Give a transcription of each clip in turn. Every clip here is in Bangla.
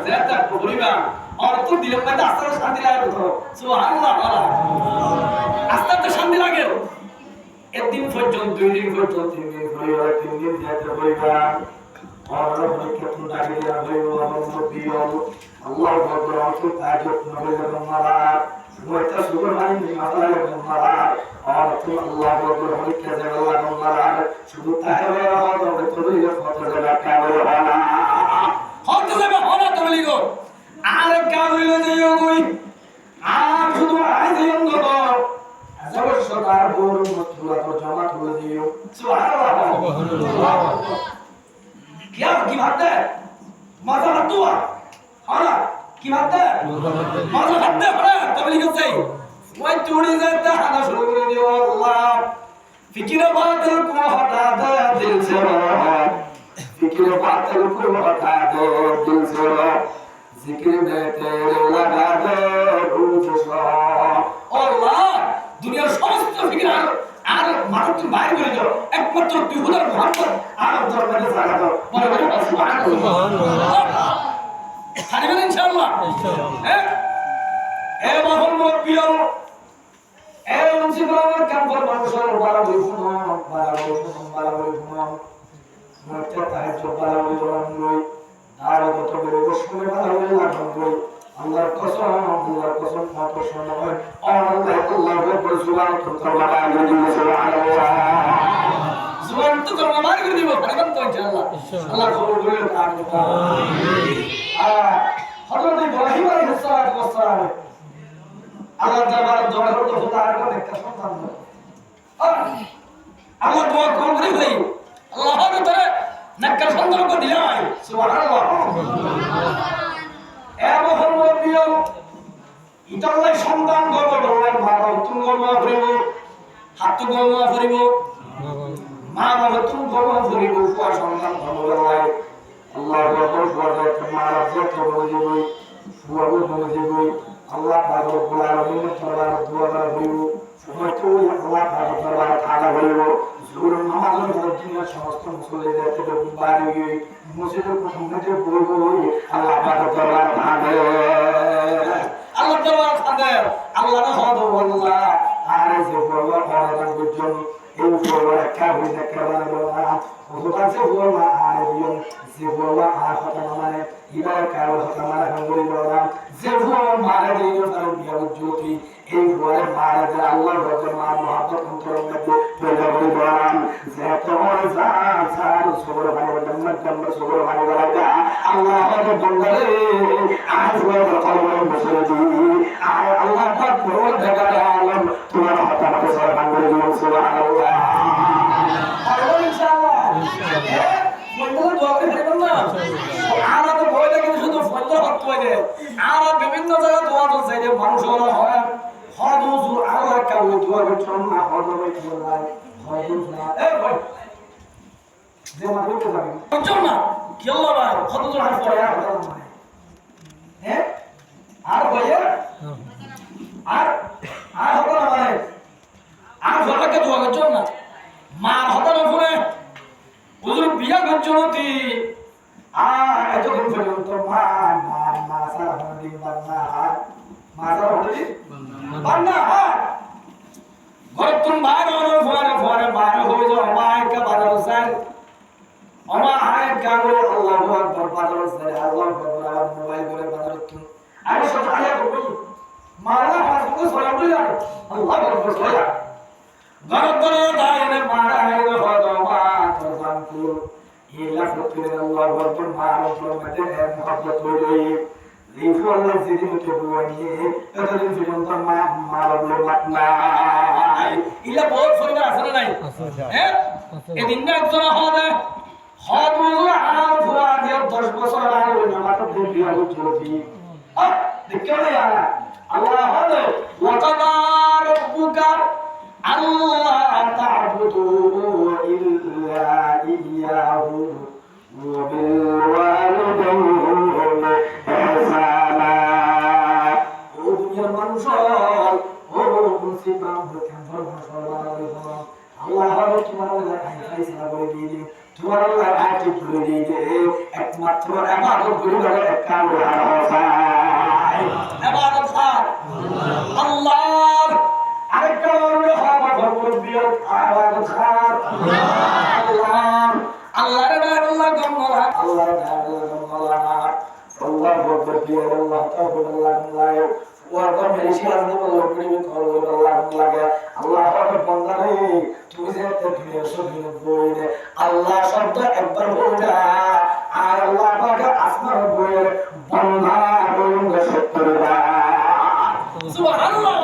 যেটা পরিবার অর্থ দিলে পাইতে আস্তে শান্তি লাগে তো সুবহানাল্লাহ আস্তে শান্তি লাগে একদিন পর্যন্ত 2 দিন পর্যন্ত 3 দিন পরিবার 3 দিন যেতে পরিবার और बरकत दाखिल हो और मुबियो अल्लाह আকবার আল্লাহ তাআলা নবী মারা ওইটা সুবহান মারা মারা আর তো আল্লাহ আকবার হইতে যায় আল্লাহ মারা শুধু তাহলে হবে তোর এই ফটো জায়গা কাবে না হতে যাবে হলো তো লিগো আর কাবে যাইও কই আর শুধু আইতে অন্ধ জবর সদার বড় মতলা তো জমা করে দিও সুবহানাল্লাহ क्या की बात है मजा हट हुआ हां की बात है मजा हट है तबलीग से वो टूटी जाता है शुरू कर दियो अल्लाह फिक्र बातिल को हटा दे दिल से फिक्र बातिल को हटा दे दिल से जिक्र में तेरे लगा दे रूह से अल्लाह दुनिया समस्त फिक्र আর মানুষ বাইরে করে দাও একমাত্র তুই হুদার মোহাম্মদ আর দরবারে জায়গা দাও বলে বলে সুবহানাল্লাহ হারিবেন ইনশাআল্লাহ হ্যাঁ এ মোহাম্মদ পিও এ মুসিবতের কাম কর মানুষের বাড়া হই শুনো বাড়া হই শুনো মরতে তাহাজ্জুদ বাড়া হই জোরান আর কত বড় বসলে বাড়া হই লাগন আল্লাহর কসম কত সময় আল্লাহ আকবার সুবহানাল্লাহ তাআলা সুবহানাল্লাহ সুবহান তো করবা মার করে দিব পারবেন তো ইনশাআল্লাহ আল্লাহ কবুল করে আমিন হযরত ইব্রাহিম আলাইহিস সালাতু ওয়াস সালাম আল্লাহ দরবারে দোয়া করতে খোদা আর একটা সন্তান আল্লাহ দোয়া কবুল করে ভাই আল্লাহর তরে নাক্কার সন্তান को दिया है সুবহানাল্লাহ এ মোহাম্মদ প্রিয় ইতাল্লাই সন্তান গর্ব করলেন মারা তুমি গর্ব করিব হাত গর্ব করিব মা বাবা তুমি গর্ব করিব কোয়া সন্তান গর্ব করলাই আল্লাহ গর্ব করে মারা যত বলিব সুয়াব বলিব আল্লাহ পাক রব্বুল আলামিন দরবার দোয়া করিব সমস্ত আল্লাহ পাক দরবার তাআলা করিব জোর নামাজের মধ্যে সমস্ত মুসলিম যেতে বাড়ি মসজিদের প্রসঙ্গে বলবো আল্লাহ পাক দরবার থাকে আল্লাহ দরবার থাকে আল্লাহ না হদ আল্লাহ আর যে বলবা পড়ার জন্য এই বলবা কাবি না কাবা বলবা ওটা যে বলবা আর যে বলবা আর কথা মানে ইবার কারো কথা মানে বলি বলবা যে বলবা মারা দিও তার বিয়া জ্যোতি এই বলে মারা দে আল্লাহ রব্বুল মা মুহাব্বত অন্তরের মধ্যে পয়দা করে বললাম যে তোমার সার সবর ভালো জান্নাত জান্নাত সবর ভালো লাগা আল্লাহ আমাদের বন্দারে আজ বড় কলম বসে দিই আর আল্লাহ পাক বড় জায়গা আলম তোমার হাত আমাকে সব ভাঙে দিও সুবহানাল্লাহ আর ইনশাআল্লাহ বন্ধুরা দোয়া করে পারবেন না আর তো বইটা কিন্তু শুধু ফল হত হয়ে আর বিভিন্ন জায়গা দোয়া চলছে যে মানুষ হলো হয় হদ হুজুর আল্লাহ কাউ দোয়া করছেন না হদ হবে কি বলাই হদ না এ ভাই যে মানুষ কে যাবে বুঝছেন না কি আল্লাহ ভাই হদ হুজুর হাত পড়ে হ্যাঁ আর ভাইয়া আর আর হদ না ভাই আর হদকে দোয়া করছেন না মা হদ না পড়ে হুজুর বিয়া করছেন কি আর এতদিন পর্যন্ত মা মা মা সারা দিন বান্না মাথা হলি বান্না ঘর তুমি বাইরে হলো ফরে বাইরে হয়ে যাও মায়ের কা বাজার হোসেন আমার আয় কাগো আল্লাহু আকবার বাজার হোসেন আল্লাহু আকবার আমার মোবাইল করে বাজার তুমি আমি সব আয়া করব মারা হাসতে সলাম দিই আল্লাহু আকবার সলা ঘর করে দাইনে মারা হলো হলো মা তো জানতো ইলা ফকির আল্লাহু আকবার মারা তো মতে মোহাব্বত হই রিফুল্লাহ জিদিনকে বুয়ানিয়ে এতদিন পর্যন্ত মা মারলো নাই ইলা বহুত পরিবার আছে না নাই হ্যাঁ এদিন না একজন হবে হদুল আর ফুয়া দিয়ে 10 বছর আগে ওই নামাটা বিয়া হচ্ছি দেখো না আল্লাহ হলো ওয়াকাদা রাব্বুকা আল্লাহ তা'বুদু ইল্লা ইয়্যাহু ওয়া বিল ওয়ালিদাইনি ইহসানা ও দুনিয়ার মানুষ ও মুসিবা কেন আল্লাহ হলো তোমার আল্লাহ ফয়সালা করে দিয়ে তোমার আল্লাহ আয়াত তুলে দিয়ে একমাত্র তোমার ইবাদত করিবার একটা হয় ইবাদত হয় আল্লাহর আরেকটা হলো হাওয়া ভরবিয়ত ইবাদত হয় আল্লাহ আল্লাহর নাম আল্লাহ গম্মলা আল্লাহর নাম আল্লাহ গম্মলা আল্লাহ ভরবিয়ত আল্লাহ তাআলা আল্লাহ ওয়ার্ড মেশিন আছে বলে প্রেমী করো আল্লাহ লাগে আল্লাহ পাকের বান্দা রে তুমি যে একটা দুনিয়া সবিন বইলে আল্লাহ শব্দ একবার বলটা আর আল্লাহ পাক আসমান বইলে বান্দা বইলে সত্যরা সুবহানাল্লাহ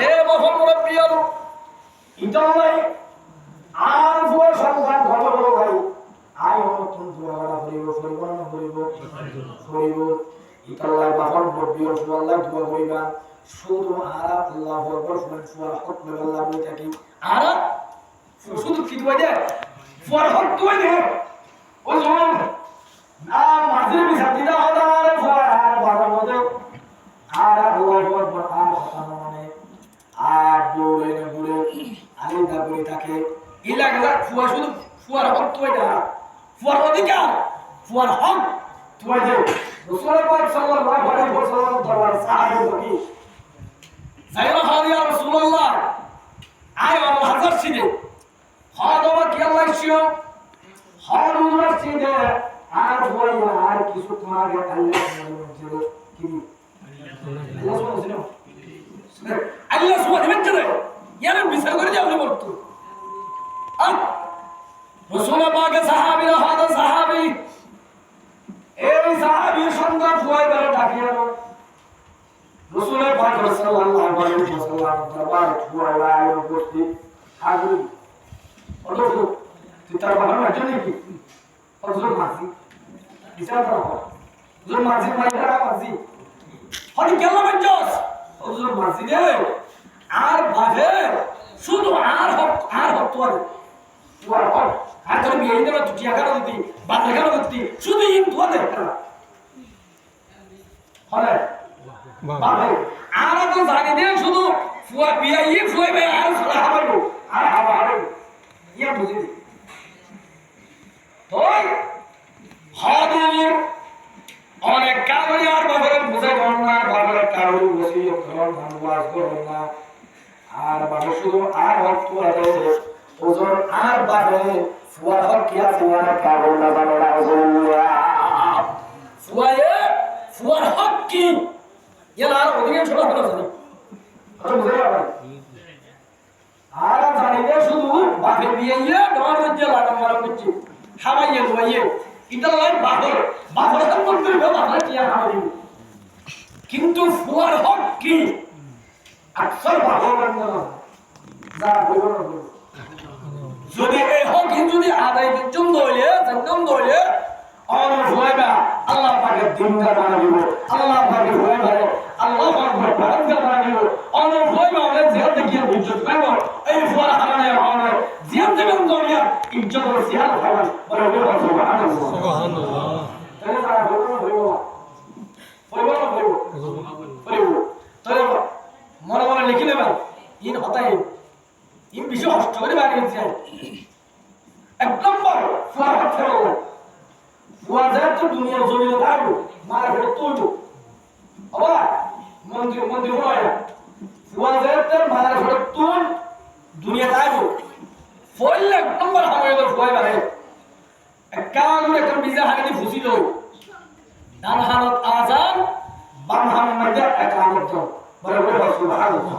এ মোহাম্মদ প্রিয় ইতালাই আর ফুয়া সন্তান ভালো ভালো ভাই আয় নতুন দোয়া করিব পরিবর্তন করিব ইতাল্লাহ বাহন বড়িও আল্লাহ দোয়া করিবা শুধু আর আল্লাহু আকবার ফুয়ার হক আল্লাহ বলে থাকি আর শুধু কি দোয়া দে ফুয়ার হক দোয়া দে ওই জন্য না মাঝে বিসাতি দা হদা আর ফুয়ার আর বাবার মধ্যে আর আল্লাহু আকবার আর কথা মানে আর বলে না বলে আলি দা বলে থাকে ইলাগা ফুয়া শুধু ফুয়ার হক দোয়া দে ফুয়ার অধিকার ফুয়ার হক দোয়া দে রাসূল পাক সাল্লাল্লাহু আলাইহি ওয়াসাল্লাম দরবার সাহাবী বলি যাইরা হাদিয়া রাসূলুল্লাহ আয় আল্লাহ হাজার সিদে হাদাওয়া কি আল্লাহ শিও হারুনা সিদে আর বইয়া আর কিছু তোমাকে আল্লাহ বলে কি আল্লাহ সুবহানাহু আল্লাহ সুবহানাহু ইয়ারে বিচার করে যাও বলতো রাসূল পাক সাহাবীরা হাদা সাহাবী এই সাহাবী সন্তান ফুয়াইবার ডাকিয়ালো রাসূল পাক সাল্লাল্লাহু আলাইহি ওয়াসাল্লাম দরবার ফুয়াইবার উপস্থিত হাজির হলো তার বাবা জানে কি হযরত মাঝি বিচার করা হযরত মাঝি মাইরা মাঝি হনি কেন মঞ্জস হযরত মাঝি রে আর বাজে শুধু আর হক তোর হক আর তোর বিয়ে দিতে তুই টিয়া কাটা দিতি বাজে কাটা দিতি শুধু ইন তোর দে হলে বাবা আর তো জানি দে শুধু ফুয়া বিয়ে ফুয়াইবে আর সালা হাবাইবো আর হাবাইবো ইয়া বুঝি ওই হাদির অনেক কাগজ আর বাবারে বুঝাই পারো না বাবারে কাগজ বসি ঘর ধানবাস করো না আর বাবা শুধু আর হক আছে ওজন আর বাবা ফুয়া হক কি আছে আর কাগজ না জানো না ফুয়ার হক কি ইয়ার আর ওদিকে ছোট ছোট আছে আর বুঝাই পারো আর জানিলে শুধু বাপে বিয়ে ডর হচ্ছে লাগা মারা করছে হাবাইয়ে লইয়ে এটা লাই বাপের তো করতে হবে বাপের কি হাবাই কিন্তু ফুয়ার হক কি আকসর বাপের না যা বলবো না যদি এই হক যদি আদায় জন্য হইলে জন্ম হইলে আর ফুয়াইবা আল্লাহ পাকের দিনটা বানাইব আল্লাহ পাকের ফুয়াইবা আল্লাহ পাকের বারাকা বানাইব আর ফুয়াইবা আমাদের জিয়াত দেখিয়ে ইজ্জত পাইব এই ফুয়ার হারানে আমার জিয়াত দেবেন দুনিয়া ইজ্জত আর জিয়াত পাবেন বলে সুবহানাল্লাহ সুবহানাল্লাহ তাহলে তারা বলবো তাহলে মনে মনে লিখে নেবেন ইন হতাই ইন বেশি কষ্ট করে বানিয়ে যায় এক নম্বর ফুয়ার হাত ফেলো ফুয়া যায় তো দুনিয়ার জমিনে থাকবো মারা ফেলে তুলবো আবার মন্দির হয় ফুয়া যায় তো মারা ফেলে তুল দুনিয়া থাকবো ফলে এক নম্বর আমাদের ফুয়াই বাড়ে একাগুলো একটা বিজা হানি ফুসি লই ডান হাত আজান বাম হাত মধ্যে একামত দাও বরাবর সুবহানাল্লাহ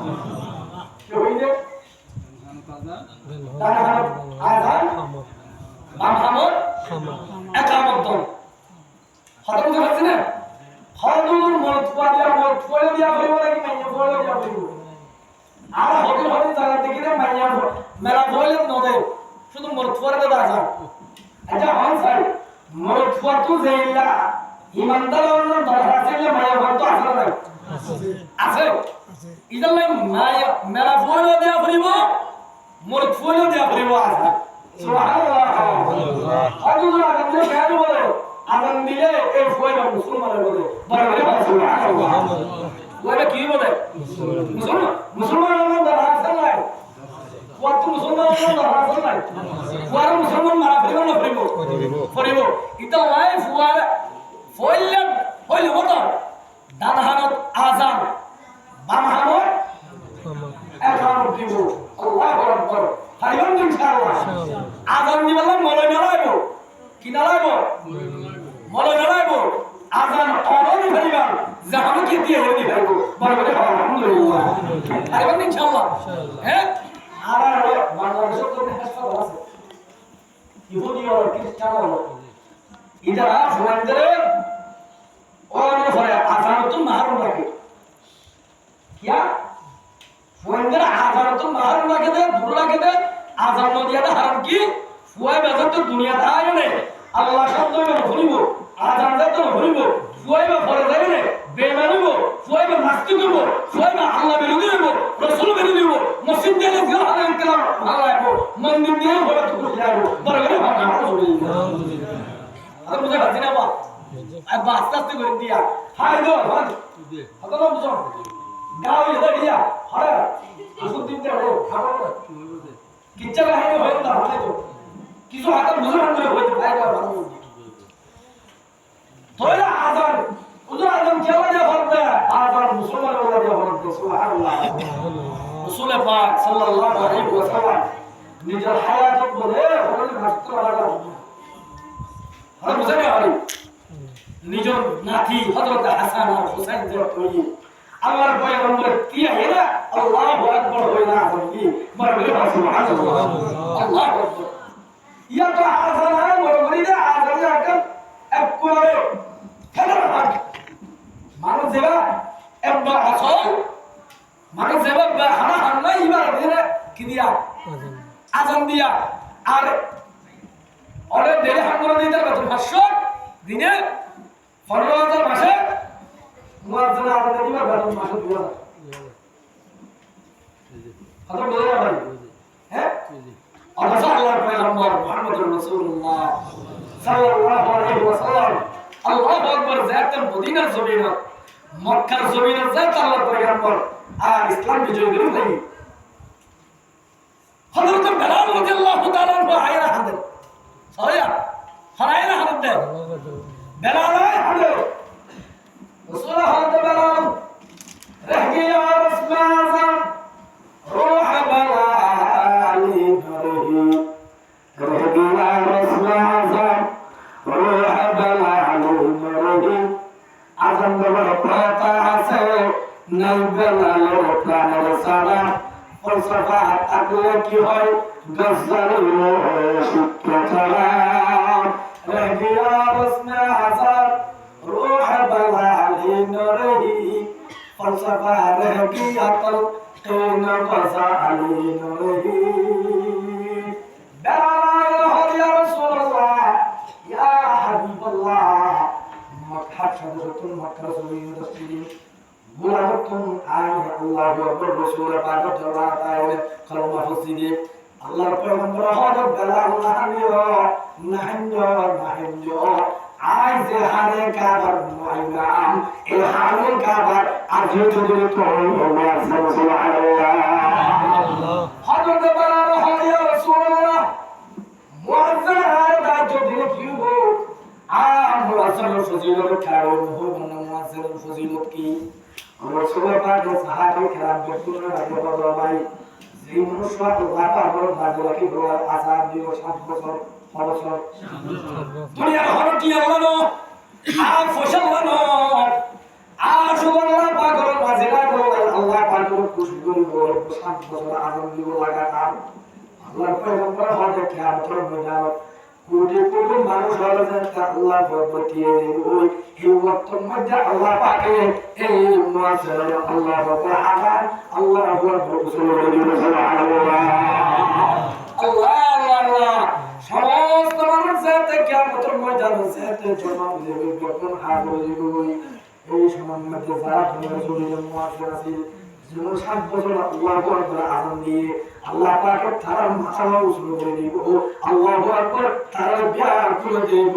কি হইছে ডান হাত আজান বাম হাত একামত দাও হঠাৎ বুঝতে পারছেন না হদুর মত পড়ে দিয়া হইব নাকি মাইয়া পড়ে দিয়া হইব আর হদুর জায়গা থেকে মাইয়া মেলা বলে নদে শুধু মত পড়ে দেওয়া আজান আচ্ছা হন স্যার মত পড়তো যাইলা ইমানদার অন্য দরকার আছে মায়া বলতো আছে না আছে ইদাল মায়া মেলা বলে দিয়া হইব মত পড়ে দিয়া হইব আছে সুবহানাল্লাহ হদুর আগাম দিয়ে কেন বলে আগাম দিলে এই ফুয়াইবা মুসলমানের বলে বড় সুবহানাল্লাহ ওরা কি বলে মুসলমান দরকার আছে না কত মুসলমান দরকার আছে না কোন মুসলমান মারা ফেলে ফরিব না ফরিব ফরিব ইতা লাই ফুয়ার ফইলে হইলে মত ডান হানত আযান বাম হানত একামত দিব আল্লাহু আকবার হাইয়ুন ইনশাআল্লাহ আযান দিবালা মলে নালাইব কি নালাইব মলে নালাইব আযান অননি ফরিবা জাহান কি দিয়ে হইনি ভাইব বড় বড় আলহামদুলিল্লাহ হাইয়ুন ইনশাআল্লাহ হ্যাঁ আর বাংলাদেশের তো হাসপাতাল আছে ইহুদি আর খ্রিস্টান হলো ইদারা ফুয়ানদের ওরে ফরে আযানতুল মাহরুম রাখে কিয়া ফুয়ানদের আযানতুল মাহরুম রাখে দে দূর রাখে দে আযান নদিয়াটা হারাম কি ফুয়াই বাজার তো দুনিয়া দায় নে আল্লাহ শব্দ বলিব আযান যত বলিব ফুয়াই বা ফরে যায় নে বেমানিব ফুয়াই বা নাস্তিক হইব ফুয়াই বা আল্লাহ বিরোধী হইব রাসূল বিরোধী হইব মসজিদ দিয়ে জিয়া হারাম কালাম ভালো মন্দির দিয়ে বড় তো যাইব বড় করে ভালো আলহামদুলিল্লাহ আর বুঝা পাচ্ছি না বা আব্বা আস্তে আস্তে করে দিয়া হাই দো ভাই কত লোক বুঝো গাও এদা দিয়া হারা ওষুধ দিতে হবে খাবার কিচ্ছা কাহিনী হয় না হয় তো কিছু হাতে বুঝে করে হইতে পারে না ভালো তোরা আযান উজু আযান কেমন দিয়া করতে আযান মুসলমান ওলা দিয়া করতে সুবহানাল্লাহ রাসূল পাক সাল্লাল্লাহু আলাইহি ওয়াসাল্লাম নিজের হায়াত বলে হলে ভাস্ত লাগা আর বুঝে না আরে নিজের নাতি হযরত হাসান আর হুসাইন দের কই আল্লাহর পয়গম্বর কিয়া হেরা আল্লাহু আকবার হইনা কি বলে সুবহানাল্লাহ আল্লাহু আকবার ইয়া তো আযান হয় বলি দে আযান রাখা এক করে খেলা মানুষ যেবা একবার আসল মানুষ যেবা হানা হানা ইবার দিনে কি দিয়া আযান দিয়া আর অনেক দেরি হাঙ্গর দিতে বেতন 500 দিনে 15000 মাসে মুয়াজ্জিন আযান দিবার বেতন মাসে 2000 কত বলে ভাই হ্যাঁ আল্লাহ আল্লাহর পয়গম্বর মুহাম্মদুর রাসূলুল্লাহ সাল্লাল্লাহু আলাইহি ওয়াসাল্লাম আল্লাহু আকবার জাতের মদিনার জমিনে মক্কার জমিনে জাত আল্লাহর পয়গম্বর আর ইসলাম বিজয় করে ভাই হযরত বেলাল রাদিয়াল্লাহু তাআলা আইরা হাদের সরিয়া হরাইরা হাদের বেলাল হাদের রাসূল হযরত বেলাল রহি ইয়া রাসূলুল্লাহ রূহ বেলালি ধরহি রহি ইয়া রাসূলুল্লাহ রূহ বেলালি ধরহি আযান দেবার কথা আছে নাই বেলালের প্রাণের সারা ফলসফা থাকলে কি হয় গজলের শিক্ষা ছাড়া রহিয়া রসমে হাজার রূহ বেলালি নরহি ফলসফা রহিয়াতল কেন গজালি নরহি বেলাল ইয়া রাসূলুল্লাহ ইয়া হাবিবাল্লাহ মক্কা শহরতুল মক্কা জমিন রাসূল বুলাতুন আয় আল্লাহু আকবার রাসূল পাক দরবার আয় কলমা ফসিদে আল্লাহর পয়গম্বর হযরত বেলাল নাহিন্দ আয় যে হারে কাবার মুআইনাম এ হারে কাবার আজ যদি তো আল্লাহ সুবহানাল্লাহ হযরত বেলাল ইয়া রাসূলুল্লাহ মুআজ্জিন আর দায়িত্ব দিলে কি হবো মুআজ্জিনের ফজিলত কারণ হবো না মুআজ্জিনের ফজিলত কি রাসূলের পাক সাহাবী کرام বিপুল রাখে বদলাই যে মনুষ্য আল্লাহ পাকের বাজলা কি বলার আসার দিও 7 বছর 6 বছর দুনিয়ার হরটি আল্লাহ আর ফসলানো আর সুবহানাল্লাহ পাকের বাজলা বলার আল্লাহ পাকের খুশি করি বল 7 বছর আযান দিব লাগাতার আল্লাহর পয়গম্বর হযরত কিয়ামতের ময়দান কোটি কোটি মানুষ হলো যে আল্লাহ বরকতিয়ে ওই এই ওয়াক্তের মধ্যে আল্লাহ পাকে এই মুআজ্জিন আল্লাহ তাআলা আল্লাহ সুবহানাল্লাহ আল্লাহ সমস্ত মানুষ যাতে কিয়ামতের ময়দানে যাতে জবাব দেবে যখন হাজির হইবে এই সময়ের মধ্যে যারা রাসূলের মুআজ্জিন আছে যেমন 7 বছর আল্লাহু আকবার আযান দিয়ে আল্লাহ পাকের তার মাথা উঁচু করে দিব আল্লাহু আকবার তার বিয়ার করে দেব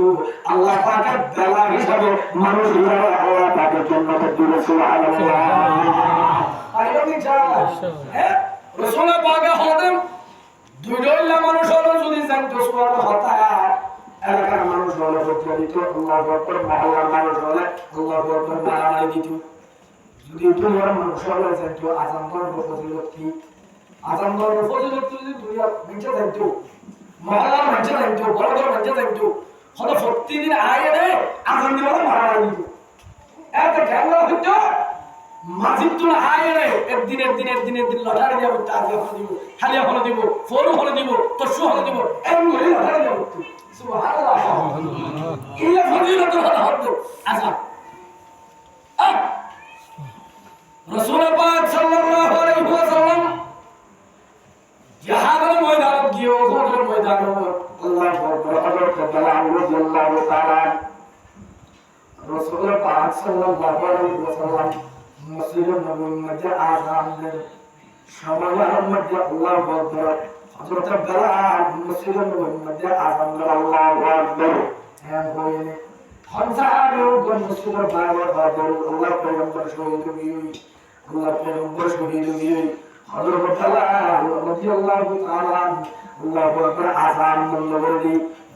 আল্লাহ পাকের বেলা হিসাবে মানুষ আল্লাহ পাকের জান্নাতে দিবে সুবহানাল্লাহ আইরনি যা হ্যাঁ রাসূল পাক হযরত দুই রইলা মানুষ হলো যদি জানতো সুয়ার হতা এলাকার মানুষ হলে ভর্তি দিত আল্লাহু আকবার মহল্লার মানুষ হলে আল্লাহু আকবার মারামারি দিত যদি দুনিয়ার মানুষ হলে জানতো আজান করার ফজিলত কি আজান করার ফজিলত যদি দুনিয়ার মানুষ জানতো মহল্লার মানুষ জানতো বড় বড় মানুষ জানতো হলো প্রতিদিন আয় রে আজান দিলে মারামারি দিত এত ঝামেলা হইতো মাঝির তুলা আয় রে একদিন লটারি দিব তাজা হলে দিব হালিয়া হলে দিব ফরু হলে দিব তসু হলে দিব এমন করে লটারি দিব সুবহানাল্লাহ ইলা ফজিলতুল হদ আচ্ছা রাসূল পাক সাল্লাল্লাহু আলাইহি ওয়াসাল্লাম জিহাদের ময়দানে গিয়ে ওহুদের ময়দানে আল্লাহু আকবার হযরত তাআলা রাদিয়াল্লাহু তাআলা রাসূল পাক সাল্লাল্লাহু আলাইহি ওয়াসাল্লাম মসজিদের নববীর মধ্যে আযানের সময়ের মধ্যে আল্লাহু আকবার হযরত বেলাল মসজিদের নববীর মধ্যে আযান করে আল্লাহু আকবার হ্যাঁ বলেন হযরত কোন মসজিদের বাইরে বাদল আল্লাহ পয়গম্বর শহীদ হয়ে আল্লাহ পয়গম্বর শহীদ হয়ে হযরত বেলাল রাদিয়াল্লাহু তাআলা আল্লাহু আকবার আযান করে দি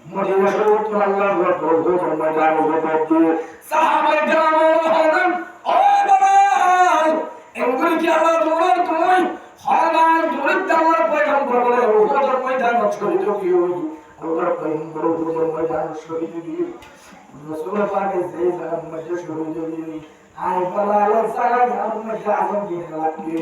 মদিনা শরীফ আল্লাহু আকবার হুজুর ময়দানে বসে সাহাবায়ে কেরাম হযরত ও বেলাল এগুলি কি আল্লাহ তোমার তুমি হলার দরিদ্র আল্লাহর পয়গম্বর বলে হুজুর ময়দানে শহীদ হয়ে আল্লাহর পয়গম্বর হুজুর ময়দানে শহীদ হয়ে রাসূল পাকের যেই জায়গার মধ্যে শহীদ হয়ে আই বেলাল সালাম মধ্যে আযান দিয়ে লাগিয়ে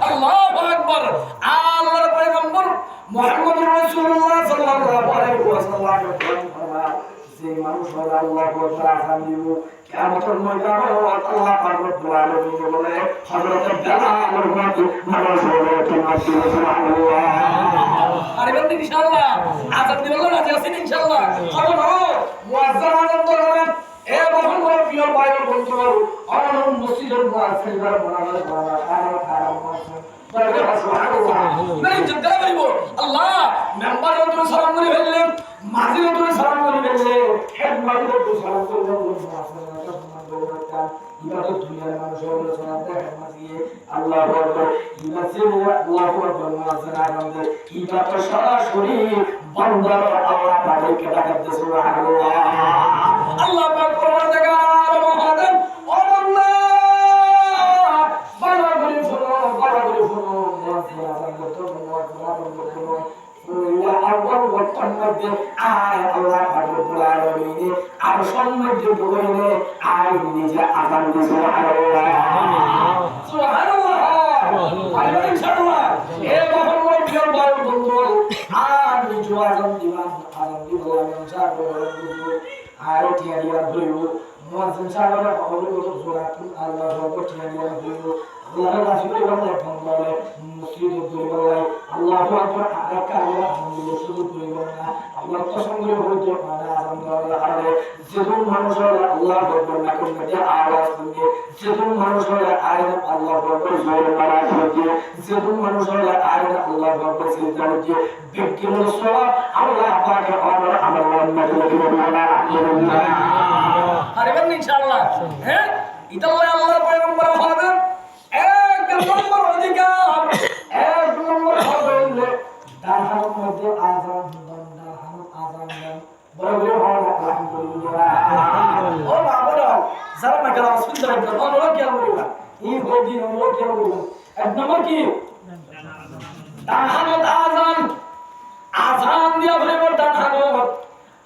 আল্লাহু আকবার আল্লাহর পয়গম্বর মুহাম্মদুর রাসূলুল্লাহ সাল্লাল্লাহু আলাইহি ওয়াসাল্লাম যে মানুষ হলো আল্লাহু আকবার আযান দিব কিয়ামতের ময়দানে আল্লাহ পাক রব্বুল আলামিন বলে হযরত বেলাল মানুষ হলো তোমার সুবহানাল্লাহ আরে বন্ধু ইনশাআল্লাহ আযান দিব না রাজি আছেন ইনশাআল্লাহ হবে না মুয়াজ্জিন আযান করবেন এ বহু বড় প্রিয় ভাই ও বন্ধু অনন মসজিদের মুয়াজ্জিনরা বলার বলা খারাপ মাসুম আল্লাহ মেম্বার তুমি সালাম করে ফেললেন মাঝি তুমি সালাম করে ফেললে হেড মাঝি তুমি সালাম করে ইবাদত দুনিয়ার মানুষ হলো সালাম দেয় মাঝি আল্লাহু আকবার ইবাদত আল্লাহু আকবার মুয়াজ্জিন আনন্দ ইবাদত সরাসরি বান্দার আল্লাহ পাককে ডাকতে সুবহানাল্লাহ আল্লাহ পাক পরওয়ারদিগার মহাদেব ও বান্দা বালা করে শুনো মুয়াজ্জিন আযান করতে আল্লাহ বর্তমান মধ্যে আয় আল্লাহ পাক রব্বুল আলামিন আর সম্মানিত বলে আয় নিজে আযান দিছে সুবহানাল্লাহ সুবহানাল্লাহ সুবহানাল্লাহ ইনশাআল্লাহ এ মোহাম্মদ প্রিয় ভাই বন্ধু আর নিজে আযান দিবেন ইনশাআল্লাহ আর টিয়ারিয়া হইব মুয়াজ্জিন সাহেবরা সকলে কত জোরাতুন আল্লাহ আকবার টিয়ারিয়া হইব আল্লাহর রাসূল বলে বলে মুসলিম বলে আল্লাহু আকবার আকা আল্লাহ আলহামদুলিল্লাহ শুরু করিব না আল্লাহ পছন্দ হইতে পারে আলহামদুলিল্লাহ আরে যেজন মানুষ আল্লাহু আকবার না করতে আওয়াজ দিয়ে যেজন মানুষ আয়না আল্লাহু আকবার জোরে মারা দিয়ে যেজন মানুষ আয়না আল্লাহু আকবার সিজদা দিয়ে বিকির সওয়াব আল্লাহ পাকের আমর আমল মধ্যে দিব না আলহামদুলিল্লাহ আরে বন্ধু ইনশাআল্লাহ হ্যাঁ এটা আল্লাহর পয়গম্বর হযরত এক নম্বর অধিকার এক নম্বর হলো দাহার মধ্যে আযান দাহার আযান বড় বড় হলো আলহামদুলিল্লাহ ও বাবা যারা না গেল সুন্দর একটা হলো কি বলবা এই হদি হলো কি বলবা এক নম্বর কি দাহার আযান আযান দিয়া বলে দাহার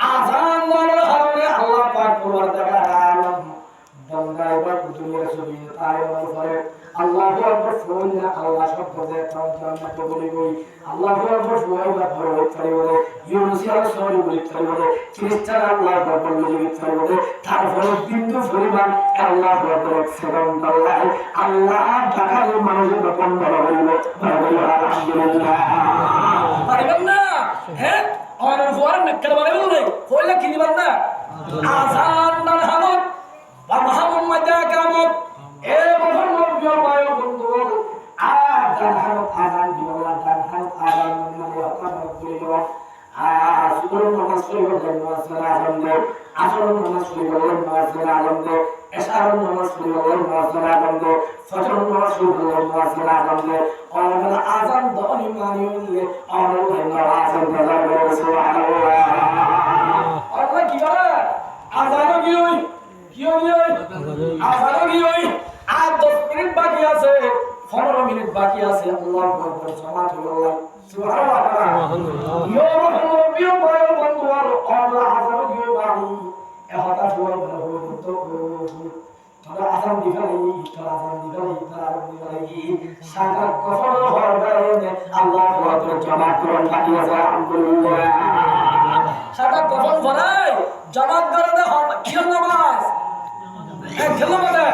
আযান বলার কারণে আল্লাহ পাক পরওয়ারদিগার আলম বান্দার দুনিয়ার জমিন তায়নের পরে আল্লাহু আকবার ফোনা আল্লাহ শব্দ দিয়ে প্রান্তনা বলি বই আল্লাহু আকবার ফোনা বড় করে বলে ইউনুস আলাইহিস সালাম বলি বলে খ্রিস্টান আল্লাহু আকবার বলি বলে তারপরে বিন্দু পরিমাণ আল্লাহু আকবার সালাম আল্লাহ আল্লাহ ঢাকার মানুষের দপন বলা হইল আলহামদুলিল্লাহ পারবেন না হ্যাঁ আর ফোয়ার নকল বলে বলে কইলা কি দিবেন না আযান নাল হামদ বা মুহাম্মাদ কামত এ মুহাম্মদ ভাই বন্ধু আযান আযান দিওলা আযান আযান মানে আপনারা বলিও সুবহান নামাজ পড়িও নামাজ আযান আসরের নামাজ পড়ে বললেন মুয়াজ্জিন আযান দে, এশারের নামাজ পড়ে বললেন মুয়াজ্জিন আযান দে, ফজরের নামাজ পড়ে বললেন মুয়াজ্জিন আযান দে, আর আযান দনি মানি হইলে আর আযান দে সুবহানাল্লাহ। আল্লাহ কি করে আযান কি হই আযান কি হই আর 10 মিনিট বাকি আছে, 15 মিনিট বাকি আছে, আল্লাহু আকবার, জামাত আল্লাহ সুবহানাল্লাহ সুবহানাল্লাহ। ইয়া রাব্বিয়া বায়ো বন্ধু আর আল্লাহ আযান কি বাড়ি এহতা ফুয়াই বড় হলো তো তারা আযান দিবাই তারা আযান দিবাই তারা আযান দিবাই সাদা কফর হওয়ার কারণে আল্লাহু আকবার, জামাত করুন বাকি আছে আলহামদুলিল্লাহ। সাদা কফর ভরাই জামাত করে হয় কি নামাজ এক খেলামাতে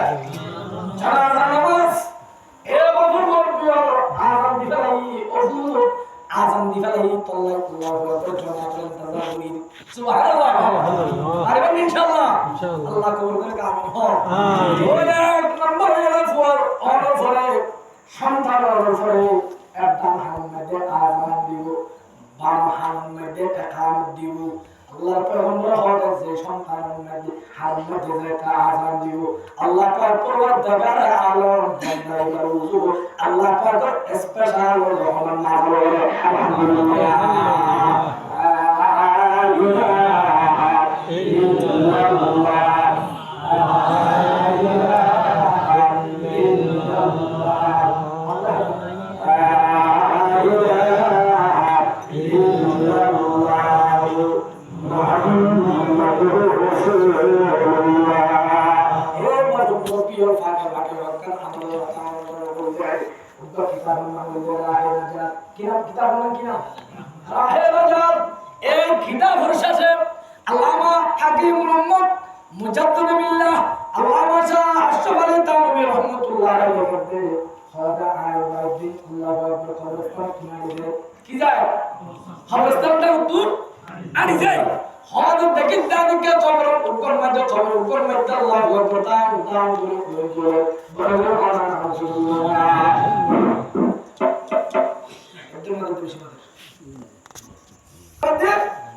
জানাজা নামাজ এ বাবুর বড় আযান দিবাই ওহু আযান দিবাই তোল্লাই আল্লাহু আকবার, জামাত করুন তাজাবুরি সুবহানাল্লাহ। আরে ইনশাআল্লাহ আল্লাহ কবুল করে আমিন হ। ওই এক নম্বর হলো ফর অর্ডার করে সন্তান অর্ডার করে একদম হামদে আযান দিব, বাম হামদে একামত দিব। আল্লাহর পয়গম্বর হতে যে সন্তানের মধ্যে হামদে যে আযান দিব, আল্লাহ পাক পরওয়ারদিগার আলম জান্নাতুল উযু আল্লাহ পাক স্পেশাল রহমান নাযিল করে আলহামদুলিল্লাহ।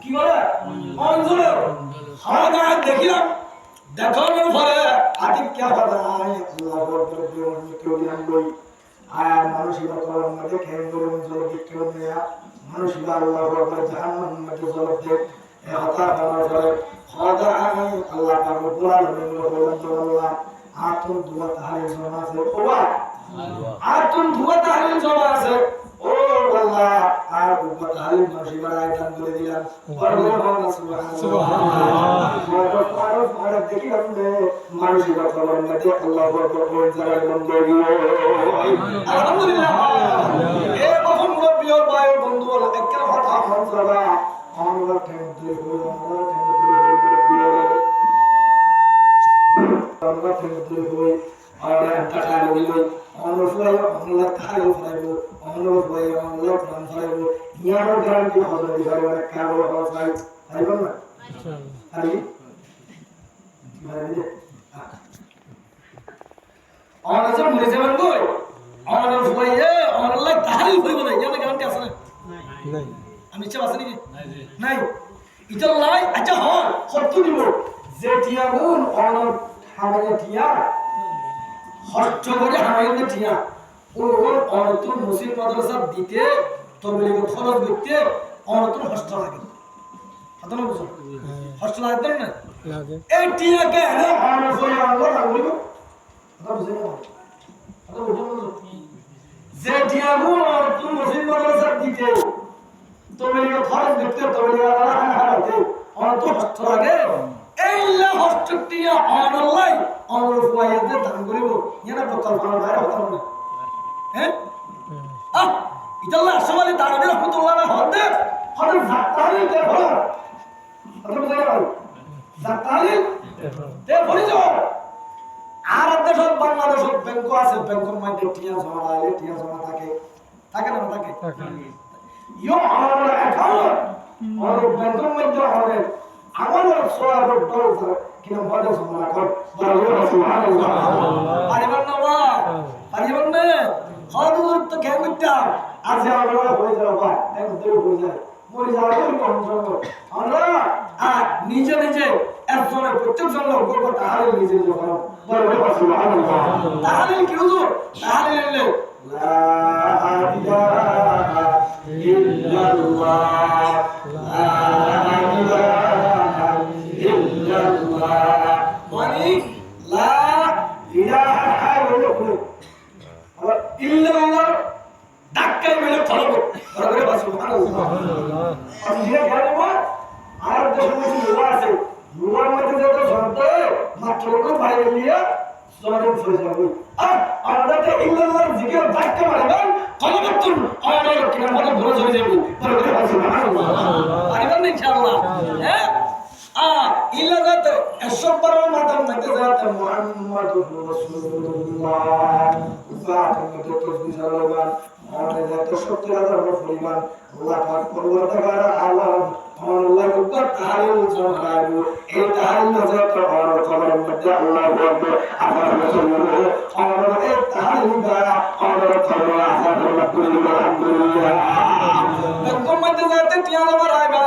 কি বলে অঞ্চলে দেখিলাম দেখানোর পরে আদিক কে কথা আর মানুষের কলম মধ্যে খেঙ্গুর জল বিক্রম নেয়া মানুষের আল্লাহ জাহান্নাম মধ্যে জল দেখ হতা করার পরে হদা আমি আল্লাহ পাক পুরা আল্লাহ আতুন দুয়া তাহলে জমা আছে ওবা আতুন দুয়া তাহলে জমা আছে ও আল্লাহ আর দুয়া তাহলে মানুষের আইতাম করে দিলাম সুবহানাল্লাহ আর দেখি আমরা মানুষের কলম মধ্যে আল্লাহ পাক জালাল বন্ধ আলহামদুলিল্লাহ। এ বহু মুরব্বিয়র ভাই বন্ধু একটা কথা হনসবা আমরা ঠেঙ্গে হই আমরা ঠেঙ্গে হই আর একটা কারণ হই আমরা সবাই আমরা খাই খাইবো আমরা সবাই আমরা খান খাইবো ইয়ার গ্যারান্টি হবে দিবারে কারো হয় খাইবো না খালি কি আমরা যে মরে যাবেন কই আমরা সবাই আমরা তাহলে হইব না ইয়ার গ্যারান্টি আছে না নাই আমি ইচ্ছা আছে নাকি নাই এটা লাই আচ্ছা হ্যাঁ সত্য দিব যে টিয়া গুণ অনর হামাইয়া টিয়া হচ্ছ করে হামাইয়া টিয়া ওর অনতুন মুসলিম মাদ্রাসা দিতে তবলিগ খরচ দিতে অনতুন হস্টেল লাগে কত না বুঝো হস্টেল লাগবে না লাগে এই টিয়া কে না অনর করে আল্লাহ লাগবে কথা বুঝে না কথা বুঝো যে টিয়া গুণ অনতুন মুসলিম মাদ্রাসা দিতে তবলিগ খরচ দিতে তবলিগ হারাতে অনতুন হস্টেল লাগে এইলা হস্টেলটিয়া অনলাই অনর ফুয়াইতে দান করিব ইয়ানা প্রকল্পনা বাইরে হতো না হ্যাঁ ইতাল্লাহ আসমালি দানবী রাহমাতুল্লাহ হতে হতে জাতালি তে ভরা হতে বুঝাই না জাতালি তে ভরি যাও আর দেশ বাংলাদেশ ব্যাংক আছে ব্যাংকের মধ্যে টিয়া জমা রাখলে টিয়া জমা থাকে থাকে না থাকে ইয়ো আমার অ্যাকাউন্ট আর ব্যাংকের মধ্যে হবে আমার সোয়া ডলার কিনা বড় জমা কর বড় সুবহানাল্লাহ পারিবার না বা পারিবার না হদুর তো কেমনটা আজ আমরা হয়ে যাবা একদম হয়ে যায় মরে যাওয়ার কোন আমরা নিজে নিজে একজনের প্রত্যেকজন লোক করবো তাহলে নিজের যখন বলবে সুবহানাল্লাহ তাহলে কি হুজুর তাহলে নিলে লা ইলাহা ইল্লাল্লাহ লা ইলাহা ইল্লাল্লাহ মানে লা ইলাহা ইল্লাল্লাহ ধাক্কাই মেলে ফলবো বলবে সুবহানাল্লাহ আমি যে বলবো আর দেশে কিছু লোক আছে লোকের মধ্যে যত শব্দ মাত্র লোক বাইরে নিয়ে সমাধান হয়ে যাবে আর আমাদের ইল্লাল্লাহ জিকির ধাক্কা মারবেন কলবতুন আমাদের কিনা মত ভরে হয়ে যাবে বলবে সুবহানাল্লাহ পারবেন ইনশাআল্লাহ হ্যাঁ ইল্লাল্লাহ তো এসবার মাধ্যম মধ্যে যাতে মুহাম্মাদুর রাসূলুল্লাহ ফাতিমা তো বিশালবান আমাদের যত সত্যি হাজার পরিমাণ আল্লাহ পাক পরবর্তীকার আলম আল্লাহ উপর তাহারিল জমাইবো এই তাহারিল যত বড় খবর মধ্যে আল্লাহ বলবে আমার রাসূলুল্লাহ আমার এই তাহারিল দ্বারা আমার খবর আসাদ আলহামদুলিল্লাহ কোন মধ্যে যাতে টিয়ালা মারাইবা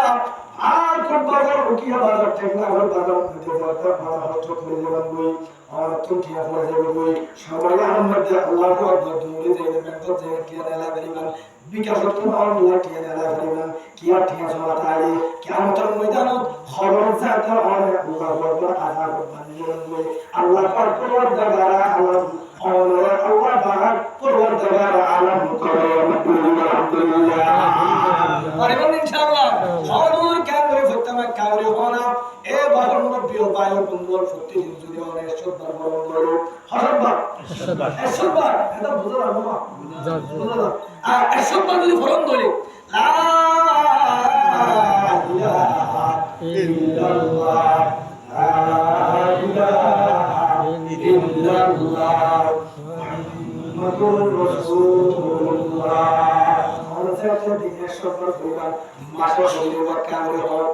আর কোন বাজার উকিয়া বাজার টেকনা ঘর বাজার মধ্যে যাতে ভালো হচ্ছে করে যাবেন বই আর তুই টিয়া করে যাবে বই সবাই মধ্যে আল্লাহ আকবার দূরে যাইবে মেন্টর যে টিয়া দেলা করিবেন বিকাশ তুমি আল্লাহ টিয়া দেলা করিবেন কিয়া টিয়া জমা তাই কিয়ামতের ময়দানত খবর যাতে অনেক আল্লাহ আকবার আযাব বানিয়ে বই আল্লাহ পাক পরওয়ারদিগার আলম আল্লাহ পাক পরওয়ারদিগার আলম করে আলহামদুলিল্লাহ পারবেন ইনশাআল্লাহ হযুর কামরে ফতমা কামরে হনা এ বাহর নবীও বায়ুর বন্ধুর সত্যি যদি অনেক সত্য বলন বলো হযরত এসবার এটা বুঝা যাবে না বুঝা আর এসবার যদি ফরন বলি লা ইলাহা ইল্লাল্লাহ লা ইলাহা ইল্লাল্লাহ মুহাম্মাদুর রাসূলুল্লাহ আমাদের দিকে সফর করার মাসে হইলো কামরে হয়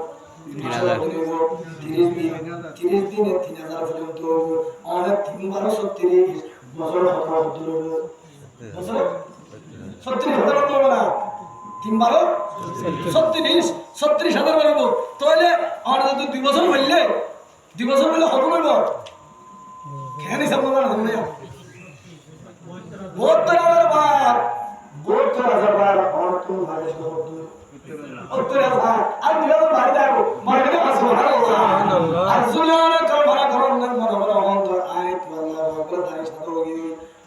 30 দিনে 3000 পর্যন্ত অনেক 330 বছর হতো বছর 30000 হতো না 330 বলবো তাহলে আমাদের তো 2 বছর হইলে 2 বছর হইলে হবে না কেন হিসাব না হবে না 72000 বার 72000 বার और तुम भागे सो उत्तर আর 2000 ভাই দাও মারবে সুবহানাল্লাহ আর সুলানা কর ভরা করন মন ভরা অন্ত আয়াত আল্লাহ আকবার দারিশ তো গই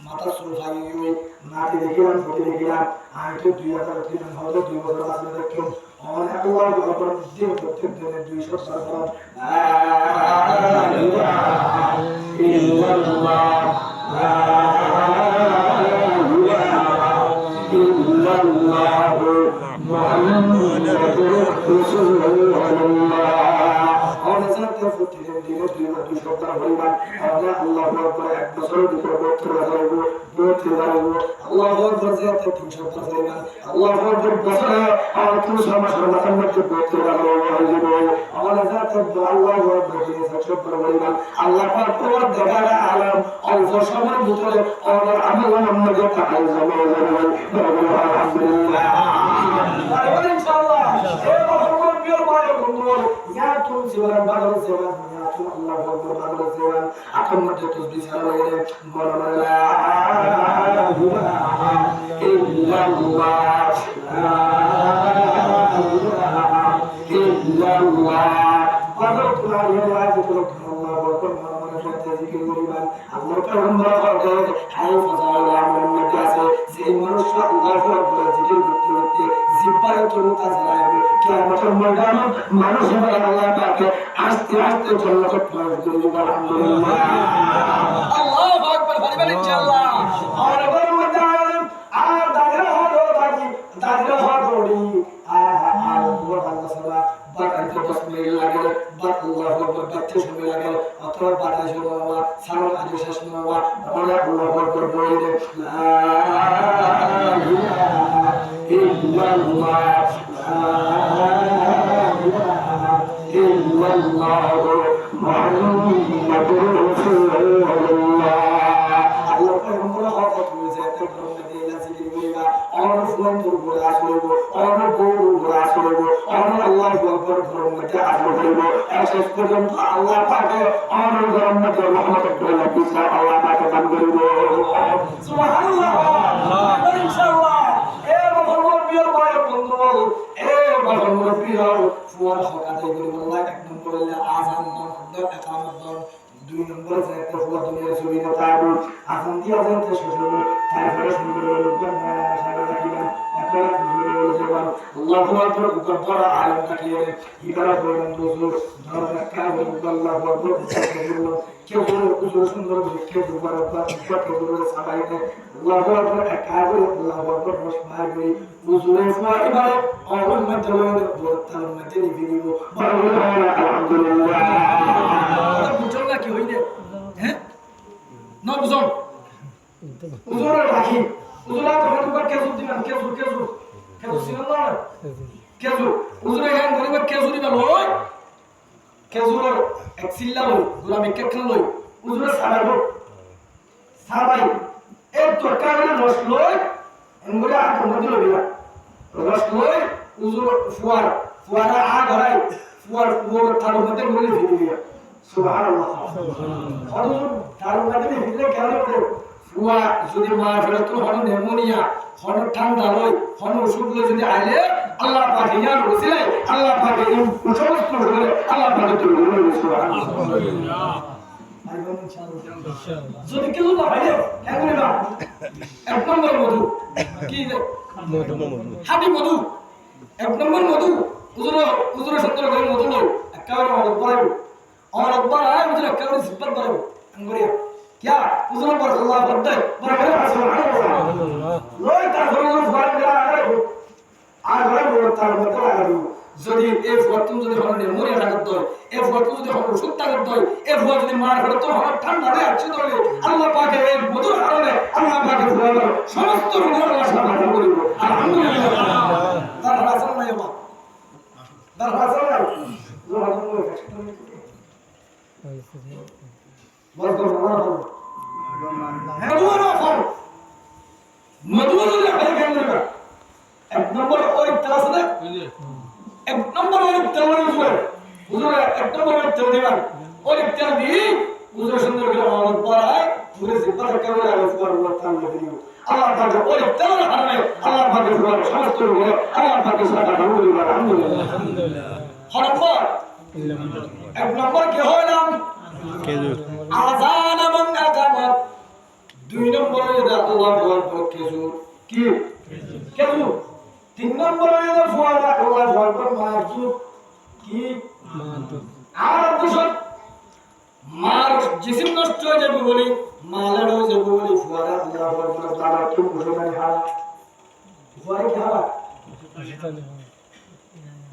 মাথা সুর ভাগি গই নাতি দেখিলাম ফুটি দেখিলাম আয়াত 2000 দিন হলো 2 বছর আসলে দেখো অনেক আল্লাহ আকবার দিন প্রত্যেক দিনে 200 সাল লা ইলাহা ইল্লাল্লাহ লা মুহাম্মাদুর রাসূলুল্লাহ আমাদের সাথে ফুটিয়ে দিলে দুই সপ্তাহ পরিমাণ আমরা আল্লাহু আকবার এক বছর ভিতরে বক্তব্য করব আল্লাহু আকবার যে 3 সপ্তাহ পরিমাণ আল্লাহু আকবার বছরে আর 3 মাসের মাথার মধ্যে বক্তব্য করব আমাদের সাথে আল্লাহু আকবার যে 1 সপ্তাহ পরিমাণ আল্লাহ পাক পরওয়ারদিগার আলম অল্প সময়ের ভিতরে আমাদের আমলের মধ্যে তাকাল জমা হবে আলহামদুলিল্লাহ ইনশাআল্লাহ এই বছর বিয়ের পরে বন্ধু ইয়া তুমি জীবন ভালো জীবন ইয়া তুমি আল্লাহু আকবার ভালো জীবন আপন মধ্যে তসবিহ ছাড়া লাগে বলা লা ইলাহা ইল্লাল্লাহ লা ইলাহা ইল্লাল্লাহ পাগল তোমার ইয়াজ করো আল্লাহু আকবার মানে সাথে জিকির করিবেন আল্লাহ পয়গম্বর বলে হাই ফজাইল আমল মধ্যে আছে যে মানুষ আল্লাহু আকবার জিকির করতে করতে জিব্বারে চলতে যায় কিয়ামতের ময়দানে মানুষ হবে আল্লাহ পাকে আস্তে আস্তে জান্নাতে প্রবেশ করবে আলহামদুলিল্লাহ আল্লাহু আকবার বলবেন ইনশাআল্লাহ আর বড় মধ্যে আর দাগরা হলো দাগরা হলো আর বড় আল্লাহ সাল্লাহ বাকার তো তসবিহ লাগে বাত আল্লাহু আকবার বাতে শুনে লাগে অথবা বাতা শুনে বাবা সালাম আদি শেষ না বাবা আল্লাহু আকবার বলে লা ইলাহা ইল্লাল্লাহ মুহাম্মাদুর রাসূলুল্লাহ আল্লাহ পয়গম্বর হযরত মুসা তাকরম দিয়ে জিকির করিবা আর ফুলান দুর বলে আসলো আর বড় বলে আসলো আর আল্লাহু আকবার ধরম মধ্যে আসবে বলবো শেষ পর্যন্ত আল্লাহ পাকে আমার গরম মধ্যে রহমতের দৌলা দিচ্ছে আল্লাহ পাকে দান করব সুবহানাল্লাহ ইনশাআল্লাহ এ মুরব্বির ভাই বন্ধু এ মুরব্বির ফুয়ার হকাতে করি আল্লাহ এক নম্বরে আযান দন একামত দন দুই নম্বরে যে একটা ফুয়া দুনিয়ার জমিন তাবু আযান দিয়ে আযান তে শেষ হলো তারপরে সুন্দর লোকজন সারা রাখিবেন আপনারা খুঁজে যাবেন আল্লাহু আকবার কবরা আলম তাকিয়ে ইবারা বলেন হুজুর ধর্মের কাজ আল্লাহু আকবার কেউ হুজুর সুন্দর কেউ দুবারা কেউ সাবাইতে আল্লাহু আকবার একাবে আল্লাহু আকবার রসমাই হুজুরের ফাইবার অমন মধ্যে তার মধ্যে দিব আলহামদুলিল্লাহ বুঝল না কি হইলে হ্যাঁ না বুঝল হুজুরের রাখি হুজুরা তখন তো কেজু দিবেন কেজু ছিল না কেজু হুজুরে গান করিবা কেজু দিবা লই কেজুর এক সিল্লা লই গোলামি কেকন লই হুজুরে সাবাই এক তো কারণে রস লই এমগুলা আর তোমরা দিল বিয়া রস লই হুজুর ফুয়ারা আ ধরাই ফুয়ার তার মধ্যে গুলি ফিরে দিয়া সুবহানাল্লাহ হুজুর তার মধ্যে ফিরে কেন ফুয়া যদি মা ফেরত হন নেমোনিয়া হন ঠান্ডা লই হন ওষুধ লই যদি আইলে আল্লাহ পাক ইয়ার ওসিলে আল্লাহ পাক এই সমস্ত হলে আল্লাহ পাক তো বলে সুবহানাল্লাহ যদি কেউ না ভাইলে কেন না এক নম্বর মধু কি মধু হাটি মধু এক নম্বর মধু উজুর সত্তর করে মধু লই একেবারে মধু পড়াইব আমার একবার আয় উজুর একেবারে সিপাত পড়াইব আঙ্গুরিয়া क्या उजर पर अल्लाह बंदे बराबर सुभान अल्लाह लोई ता फरमान फरमान करा आ गए बोलतार मत लागो যদি এই ফটো যদি হনে মরে রাখত এই ফটো যদি হনে সুত্তা করত এই ফটো যদি মার ফটো হনে ঠান্ডা রে আছে ধরে আল্লাহ পাকের এই মধুর কারণে আল্লাহ পাকের ফুলার সমস্ত রোগের আল্লাহ সমাধান করিব আলহামদুলিল্লাহ তার রাসূল নাই মা তার রাসূল নাই এক নম্বর ওই তেল আছে এক নম্বর ওই তেল হুজুর এক নম্বর ওই তেল দিবেন ওই তেল দিয়ে হুজুর সুন্দর করে আমল পড়ায় পুরো জিব্বার করে আওয়াজ করে বলতাম দিও আল্লাহ পাক ওই তেলের কারণে আল্লাহ পাক পুরো সমস্ত রোগে আল্লাহ পাক সাদা আলহামদুলিল্লাহ আলহামদুলিল্লাহ হরফর এক নম্বর কি হইলাম খেজুর আযান এবং আকামত দুই নম্বরে আল্লাহু আকবার খেজুর কি খেজুর তিন নম্বরে ফুয়ারা আল্লাহু আকবার মাসুদ কি মাসুদ আর দুশত মার জিসিম নষ্ট হয়ে যাবে বলি মালার হয়ে যাবে বলি ফুয়ারা আল্লাহু আকবার তাআলা কি মুসলমান হারা ফুয়ারা কি হারা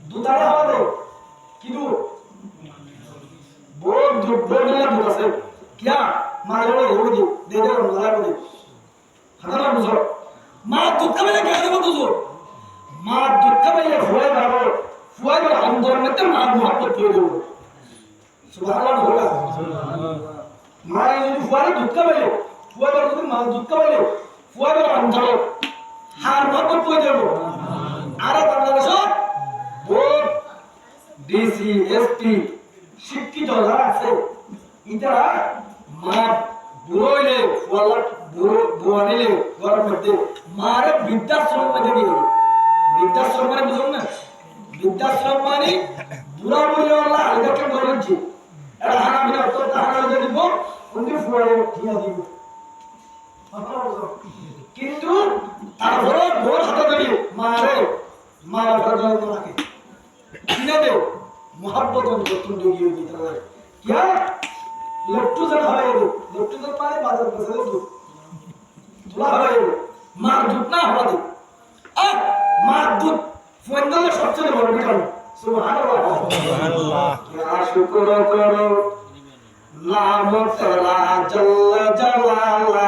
দুটারে হারা দে কি দু बहुत दुर्बल दुख আছে क्या मारो होगी दे दे मारो दे খানা বুঝো মা দুঃখ মেলে কেন দেব বুঝো মা দুঃখ মেলে ফুয়াই বাবা ফুয়াই বাবা অন্তর মধ্যে মা মহব্বত করে দেব সুবহানাল্লাহ বলা মা যদি ফুয়াই দুঃখ মেলে ফুয়াই বাবা যদি মা দুঃখ মেলে ফুয়াই বাবা অন্তর হার মহব্বত করে দেব আর বাংলাদেশ বহুত ডিসি এসপি শিক্ষিত যারা আছে ইতারা মা বুড়োইলে বুড়ো নিলে ঘরের মধ্যে মারে বৃদ্ধাশ্রম মধ্যে দিয়ে বৃদ্ধাশ্রম মানে বুঝুন না বৃদ্ধাশ্রম মানে বুড়া বুড়ি আল্লাহ আলগাকে বলেছি এটা হানা বিনা তো হানা হয়ে দিব উনি ফুয়ারে দিয়া দিব কিন্তু তারপরে বোর হাতে ধরি মারা ঘরে রাখে কিনে দেও मोहब्बत में तुम दोगी होगी तरह क्या लट्टू जन हवाए दो लट्टू जन मारे बाजार बसे दो तुला हवाए दो मार दुटना हवा दे आ मार दुट फंदल सबसे बड़ बिटान सुभान अल्लाह क्या शुक्र करो नाम तेरा जल्ल जलाला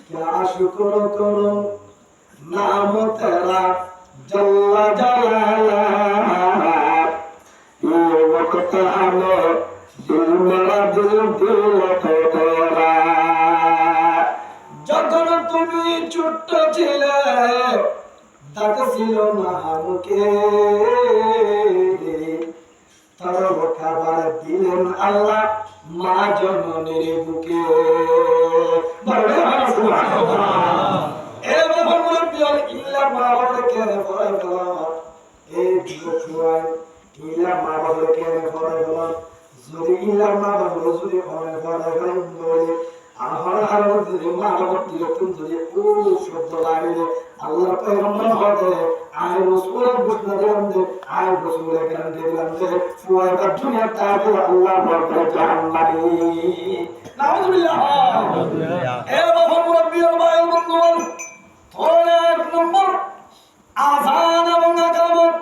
क्या शुक्र करो नाम तेरा जल्ल जलाला যখন তুমি ছোট্ট ছিলে তাকে ছিল না মুখে তার খাবার দিলেন আল্লাহ মা জননীর বুকে ইল্লা মা বাবাকে পড়াই গেলাম এই যুবক ইল্লা মা বাবাকে পড়াই গেলাম যদি ইল্লা মা বাবা যদি পড়াই গেলাম বলে আমার আর যদি মা বাবা দিলেন যদি ও শব্দ লাগে আল্লাহ পয়গম্বর হবে আয় রাসূলের বুঝনা দিলাম যে আয় রাসূলের কারণ দিলাম যে ফুয়াটা দুনিয়া তাকে আল্লাহ বলে জান্নাতি নাউযুবিল্লাহ এ বাবা মুরব্বি ভাই বন্ধুগণ ধরে এক নম্বর আযান এবং ইকামত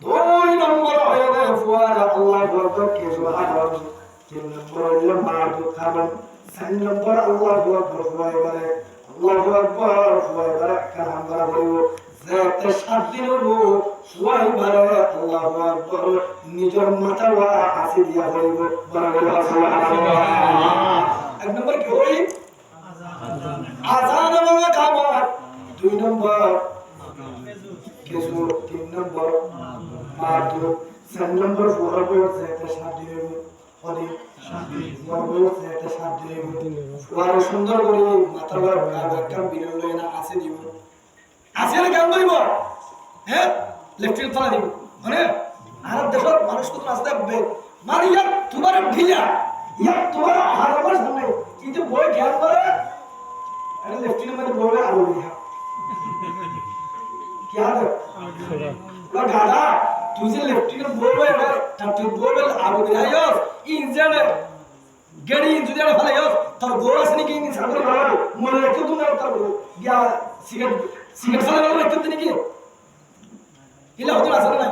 দুই নম্বর হয়ে যায় ফুয়াটা আল্লাহ বলে কে সুবহানাল্লাহ তিন নম্বর হলো মাদুদ খাবেন চার নম্বর আল্লাহ বলে ফুয়াই বলে আল্লাহু আকবার ফুয়াই বলে কালাম বলা বলব যে সাত দিন হলো ফুয়াই বলে আল্লাহু আকবার নিজের মাথা ওয়া আসি দিয়া বলব বলা সুবহানাল্লাহ এক নম্বর কি হই আযান এবং ইকামত দুই নম্বর কিছু তিন নম্বর মাদুদ চার নম্বর ফুয়াই বলে যে সাত দিন হলো সুন্দর করে মাথার কাম বিরল না আছে দিব আছে না কাম করিব হ্যাঁ লেফটেন্ট ফলা দিব মানে আর দেশত মানুষ কত রাস্তা মানে ইয়াত তোমার ঢিলা ইয়াত তোমার হারবার সামনে কিন্তু বই জ্ঞান করে আরে লেফটেন্ট মানে বলবে আলো দিয়া কি হবে ওরা গাধা তুই যে লেফটেন্ট বলবে এটা তুই বলবে আলো দিয়া ইঞ্জিন গাড়ি যদি আর ফেলে তোর গোল আছে নাকি ইঞ্জিন সামনে ভালো মনে রাখতে তুমি তার গিয়া সিগারেট ফেলে ভালো রাখতে নাকি ইলা হতো আছে না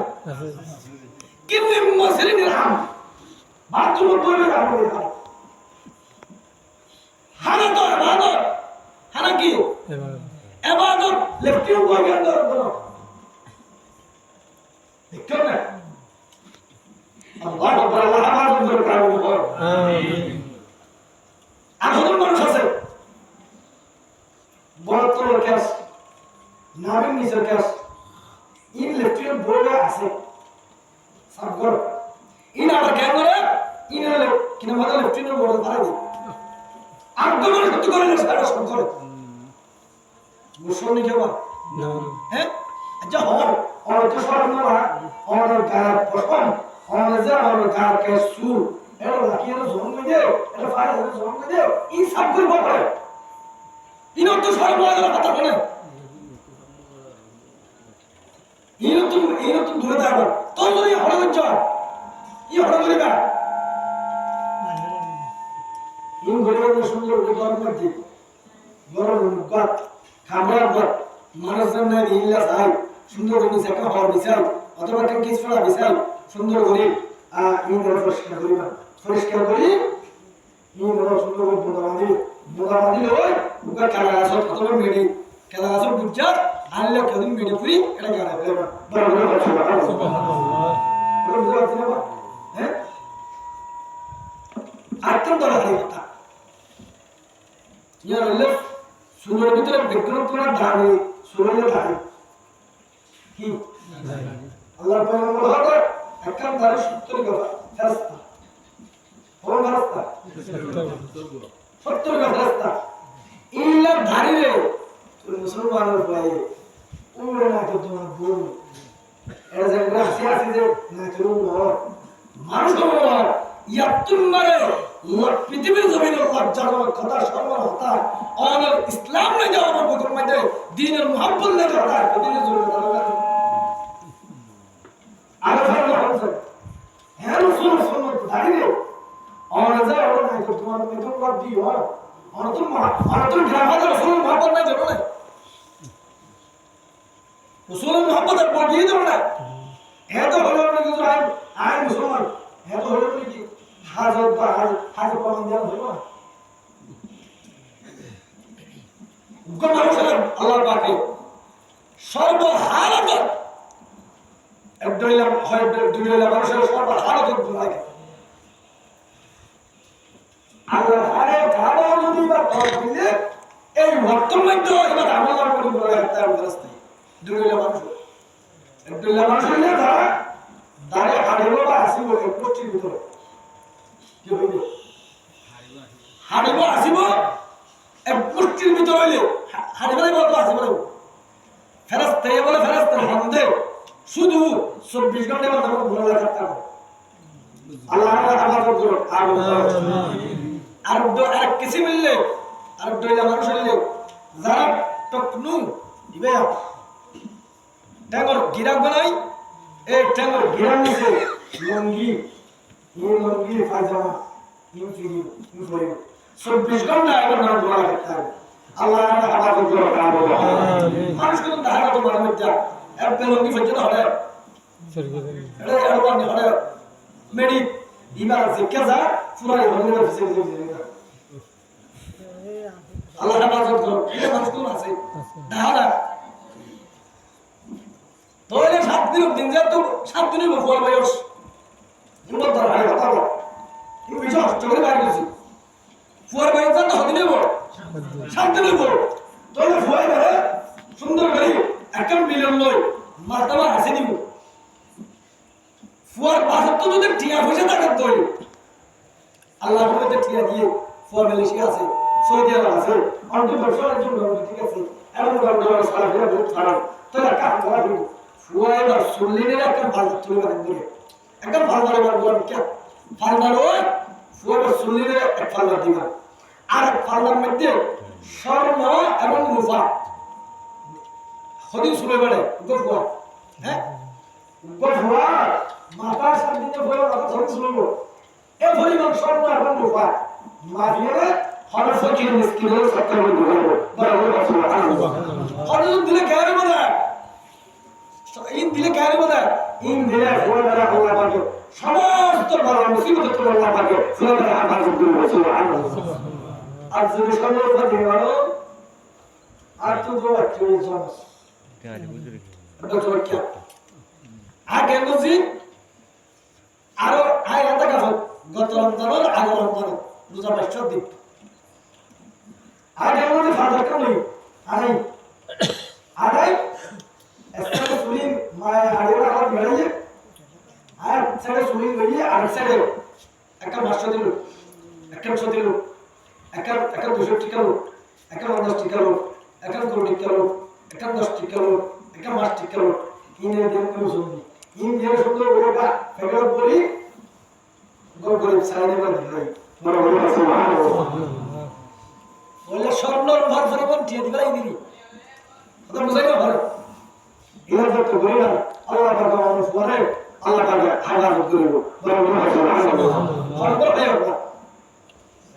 কিন্তু মসরি নিরাম বাথরুম বলবে আলো দিয়া হানা তো ইবাদত হানা কি ইবাদত লেফটেন্ট বলবে আন্দর দেখো না আল্লাহ তাআলা আমাদের উপর কারণ হয় আমিন আজও মানুষ আছে বড় কেস নামের নিচের কেস ইন লেফটেন্ট বলে আছে সাগর ইন আর কেন করে ইন হলে কিনা মাথা লেফটেন্ট বলে পারে আর কোন কিছু করে না সারা সব করে মুসলমান কেবা হ্যাঁ আচ্ছা হর আর তো সব না আর গায় প্রথম আমাদের যে আমাদের গাকে সুর এটা লাকি এর জন্ম দে এটা ফাড়া এর জন্ম দে এই সব করে বাবা ইনো তো সব বলা কথা বলে ইনো তো দূরে যাবে তো যদি হড় গঞ্জ ই হড় করিবা ইন গরিবের সুন্দর গরম করতে গরম গাত খাবার গাত মানুষের না ইল্লা সাই সুন্দর করে সেটা হড় বিছাই অথবা কেন কিছু ফলা বিছাই সুন্দর করে ইন্দ্র পরিষ্কার করি ইন্দ্র সুন্দর করে বোদা বাঁধি ওই বুকা কালা গাছ অথবা মেডি কালা গাছ বুঝা আনলে কদিন মেডি পুরি এটা গাড়া ফেলে বড় বড় কথা সুবহানাল্লাহ হ্যাঁ আত্ম দরকারি কথা ইয়া আল্লাহ সুরের ভিতরে ব্যাকগ্রাউন্ড পুরো দাঁড়ি সুরের দাঁড়ি কি আল্লাহ পয়গম্বর হতে একদম তার 70 কথা ফেরেশতা কোন ফেরেশতা 70 কথা ফেরেশতা ইল্লা ধারিরে তুই মুসলমানের ভাই ওরে না তো তোমার বল এরা যে গ্রাসি আছে যে না কেউ মানুষ বড় ইয়াতুম মারে পৃথিবীর জমিনে লজ্জাজনক কথা সম্মান হতা আমাদের ইসলাম না যাওয়ার প্রথম মধ্যে দ্বীনের মুহাব্বত না যাওয়া পৃথিবীর জমিনে আগে ফেরনা হচ্ছে হ্যাঁ রসুল সুন্নাত দাঁড়িয়ে আমরা যা ওরা নাই তো তোমার মেধন বাদ দিও অনতুন গ্রামাদের রসুলের মুহাব্বত নাই দেবো না রসুলের মুহাব্বত আর বাকিয়ে দেবো না এত হলো না কিছু আই মুসলমান এত হলো কি হাজার বা হাজার পালন দেওয়া হইব না মানুষের আল্লাহ পাকে সর্বহারত একদম হয় দুই মানুষের সর্বহারত লাগে আল্লাহ হারে খাবার যদি বা তর দিলে এই বর্তমান তো এবার আমলার করে বলে একটা রাস্তায় দুইলা মানুষ দুইলা মানুষ হইলে তারা দাঁড়িয়ে হাড়িব বা আসিব এক গোষ্ঠীর ভিতরে কি হইবে হাড়িব আসিব এক গোষ্ঠীর ভিতরে হইলে হাড়িবাই বলতো আসিব ফেরাস্তা বলে ফেরাস্তার হামদে শুধু 24 ঘন্টা মধ্যে ঘোরা লাগতে হবে আল্লাহ আমার করো আর কিছু মিললে আর দুইলা মানুষ হইলে যারা টকনু দিবে ট্যাঙ্গর গিরাক বানাই এই ট্যাঙ্গর গিরাক নিছে লঙ্গি লঙ্গি পায়জামা ইউফিরি ইউফিরি 24 ঘন্টা এবার নাম ঘোরা লাগতে হবে আল্লাহ আমার করো মানুষ কিন্তু ধারা তো মারা মধ্যে এক লঙ্গি ফেজে হবে এটা এরকম হবে মেডি ইবার জিজ্ঞা যা পুরা লঙ্গি ফেজে আল্লাহ হেফাজত করো এটা মানুষ কোন আছে ধারা তাহলে 7 দিন যা তো 7 দিনের বয়স বয়স ইমত ধর ভাই কথা বল তুমি বিশ্বাস করে বাইরে গেছি ফুয়ার বয়স তো হদিনে বল 7 দিনের বল তাহলে ফুয়াই ধরে সুন্দর করে একটা মিলন লই মারতাবা হাসি দিব ফুয়ার পাশে তো যদি টিয়া হইছে তাকে দই আল্লাহ রহমতে টিয়া দিয়ে ফুয়ার মালয়েশিয়া আছে সৌদি আরব আছে অন্য বছরের জন্য ঠিক আছে এমন ধরনের সারা ফেরা বহুত খারাপ তাহলে কাম করা হবে ফুয়াই বা সুল্লিনের একটা ভালো তুলে রাখেন বলে একটা ভালো ভালো বলবেন কে ফালদার ওই ফুয়াই বা সুল্লিনের একটা ফালদার দিবা আর ফালদার মধ্যে স্বর্ণ এবং রূপা হদিন শুনে বেড়ে ফুয়া হ্যাঁ ফুয়া মাথা শান্তিতে ফুয়া মাথা ধরে শুনবো এ পরিমাণ স্বর্ণ এবং রূপা মাফিয়ারে হর ফকির মিসকিনের সত্তর মধ্যে হলো বরাবর সুবহানাল্লাহ হযরত দিলে কেন বলে ইন দিলে কেন বলে ইন দিলে ফুয়ারা আল্লাহ পাকে সমস্ত বড় মুসিবত থেকে আল্লাহ পাকে ফুয়ারা হেফাজত করবে সুবহানাল্লাহ আর যদি স্বর্ণ রূপা দিয়ে ভালো আর তো দোয়া করে জানাস গাড়ি বুঝরে এটা তো কি আগে বুঝি আরো আয় আতা কাজ গত রমজানের আগে রমজানের রোজা 22 দিন আগে আমাদের ফাদার কামই আড়াই এসে সুলিম মায়া আড়াই আর বেড়াইয়ে আর ছেড়ে সুলিম বেরিয়ে আর ছেড়ে একটা মাস্টার দিল একটা মাস্টার দিল একটা 200 টাকা লোক একটা 50 টাকা লোক একটা 2 টাকা লোক একটা 10 টাকা লোক একটা 5 টাকা লোক ইনে দেন করে শুনবি ইন দিয়ে সুন্দর বড়টা ফেগর বলি গোল করে সাইডে বাঁধি বড় বড় সুবহানাল্লাহ বলে স্বর্ণর ভর ফরমান দিয়ে দিবাই দিলি কথা বুঝাই না ভালো ইহার যত গরিব আল্লাহ পাক মানুষ করে আল্লাহ পাক হাজার করব বড় বড় সুবহানাল্লাহ স্বর্ণ দেয় না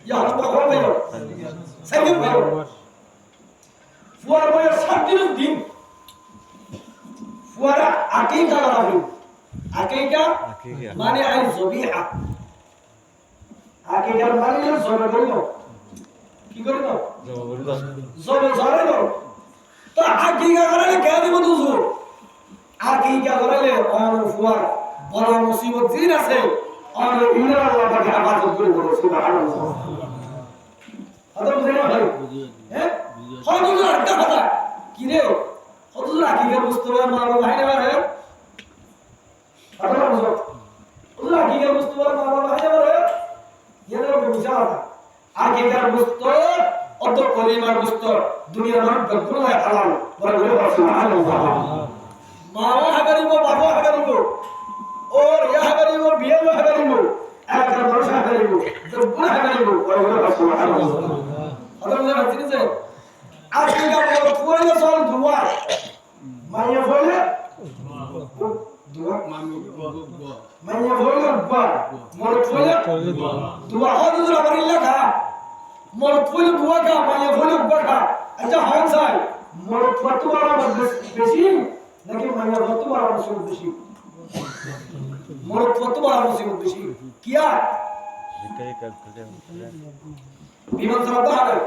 ইয়া হাত করে দেয় সাইকেল ভাই ফুয়ার বয়স 7 দিন ফুয়ারা আকিকা লাগাবো আকিকা মানে আই জবিহা আকিকার মানে জবে করিব কি করিব জবে জবে তো আকিকা করলে কে দিব তুজু আকিকা করলে আর ফুয়ার বড় মুসিবত জিন আছে আর ইনার আল্লাহ পাক হেফাজত করে বলে সুবহানাল্লাহ আদম জানা ভাই হ্যাঁ হয়তো একটা কথা কি রে হয়তো আকিকা বুঝতে পারে মা বাবা ভাই না রে আদম বুঝো ওলা আকিকা বুঝতে পারে মা বাবা ভাই না রে এর বুঝা আকিকার বুঝতো অত কলিমার বুঝতো দুনিয়ার মানুষ বেগুন হালাল বলে বলে সুবহানাল্লাহ মা বাবা হাগারিব বাবা হাগারিব और यह हागारिब बिया हागारिब एक মানুষ হাগারিব বেগুন হাগারিব বলে বলে সুবহানাল্লাহ আদম জানা ঠিক আছে আকিকা বড় পুরো সল দুয়া মাইয়া বলে দুয়া মাইয়া বলে দুয়া মোর বলে দুয়া হযুর আমার লেখা মোর বলে দুয়া কা মাইয়া বলে দুয়া কা আচ্ছা হন স্যার মোর ফতোয়া বেশি নাকি মাইয়া ফতোয়া বেশি মোর ফতোয়া বেশি কিয়া বিমান চলাতে হবে